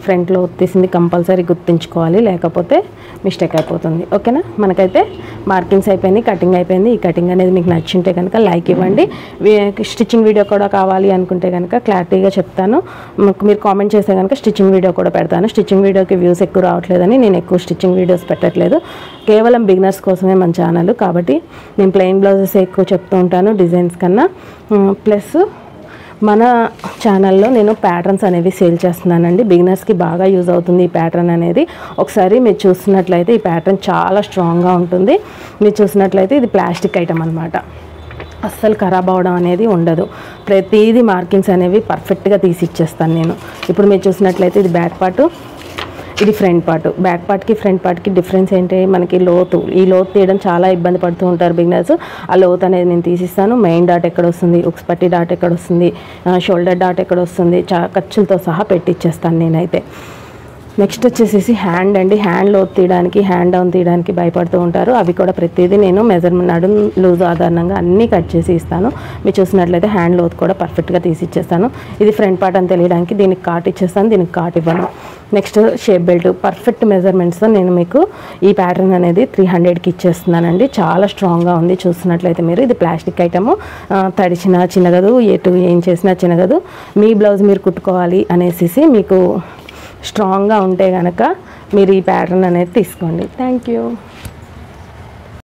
ఫ్రంట్లో తీసింది కంపల్సరీ గుర్తుంచుకోవాలి, లేకపోతే మిస్టేక్ అయిపోతుంది. ఓకేనా, మనకైతే మార్కింగ్స్ అయిపోయింది, కటింగ్ అయిపోయింది. ఈ కటింగ్ అనేది మీకు నచ్చింటే కనుక లైక్ ఇవ్వండి. స్టిచ్చింగ్ వీడియో కూడా కావాలి అనుకుంటే కనుక క్లారిటీగా చెప్తాను. మీరు కామెంట్ చేస్తే కనుక స్టిచ్చింగ్ వీడియో కూడా పెడతాను. స్టిచ్చింగ్ వీడియోకి వ్యూస్ ఎక్కువ రావట్లేదని నేను ఎక్కువ స్టిచ్చింగ్ వీడియోస్ పెట్టట్లేదు. కేవలం బిగినర్స్ కోసమే మన ఛానల్, కాబట్టి నేను ప్లెయిన్ బ్లౌజెస్ ఎక్కువ చెప్తూ ఉంటాను డిజైన్స్ కన్నా. ప్లస్ మన ఛానల్లో నేను ప్యాటర్న్స్ అనేవి సేల్ చేస్తున్నానండి. బిగినర్స్కి బాగా యూజ్ అవుతుంది ఈ ప్యాటర్న్ అనేది. ఒకసారి మీరు చూసినట్లయితే ఈ ప్యాటర్న్ చాలా స్ట్రాంగ్గా ఉంటుంది. మీరు చూసినట్లయితే ఇది ప్లాస్టిక్ ఐటమ్ అనమాట, అస్సలు ఖరాబ్ అవడం అనేది ఉండదు. ప్రతిదీ మార్కింగ్స్ అనేవి పర్ఫెక్ట్గా తీసి ఇచ్చేస్తాను నేను. ఇప్పుడు మీరు చూసినట్లయితే ఇది బ్యాక్ పార్ట్, ఇది ఫ్రంట్ పార్ట్. బ్యాక్ పార్ట్కి ఫ్రంట్ పార్ట్కి డిఫరెన్స్ ఏంటి, మనకి లోతు, ఈ లోతు తీయడం చాలా ఇబ్బంది పడుతూ ఉంటారు బిగినర్స్. ఆ లోతు అనేది నేను తీసిస్తాను. మెయిన్ డాట్ ఎక్కడ వస్తుంది, ఉక్స్ పట్టి డాట్ ఎక్కడ వస్తుంది, షోల్డర్ డాట్ ఎక్కడ వస్తుంది, ఖర్చులతో సహా పెట్టిచ్చేస్తాను నేనైతే. నెక్స్ట్ వచ్చేసి హ్యాండ్ అండి. హ్యాండ్ లోతు తీయడానికి, హ్యాండ్ డౌన్ తీయడానికి భయపడుతూ ఉంటారు. అవి కూడా ప్రతిదీ నేను మెజర్మెంట్ నడుం లూజ్ ఆధారంగా అన్నీ కట్ చేసి ఇస్తాను. మీరు చూసినట్లయితే హ్యాండ్ లోతు కూడా పర్ఫెక్ట్గా తీసి ఇచ్చేస్తాను. ఇది ఫ్రంట్ పార్ట్ అని తెలియడానికి దీనికి కాట్ ఇచ్చేస్తాను, దీనికి కాట్ ఇవ్వను. నెక్స్ట్ షేప్ బెల్ట్ పర్ఫెక్ట్ మెజర్మెంట్స్తో నేను మీకు ఈ ప్యాటర్న్ అనేది 300కి ఇచ్చేస్తున్నానండి. చాలా స్ట్రాంగ్గా ఉంది. చూసినట్లయితే మీరు ఇది ప్లాస్టిక్ ఐటము, తడిచినా చిన్నగదు, ఎటు ఏం చేసినా చిన్నగదు. మీ బ్లౌజ్ మీరు కుట్టుకోవాలి అనేసి మీకు స్ట్రాంగ్గా ఉంటే కనుక మీరు ఈ ప్యాటర్న్ అనేది తీసుకోండి. Thank you.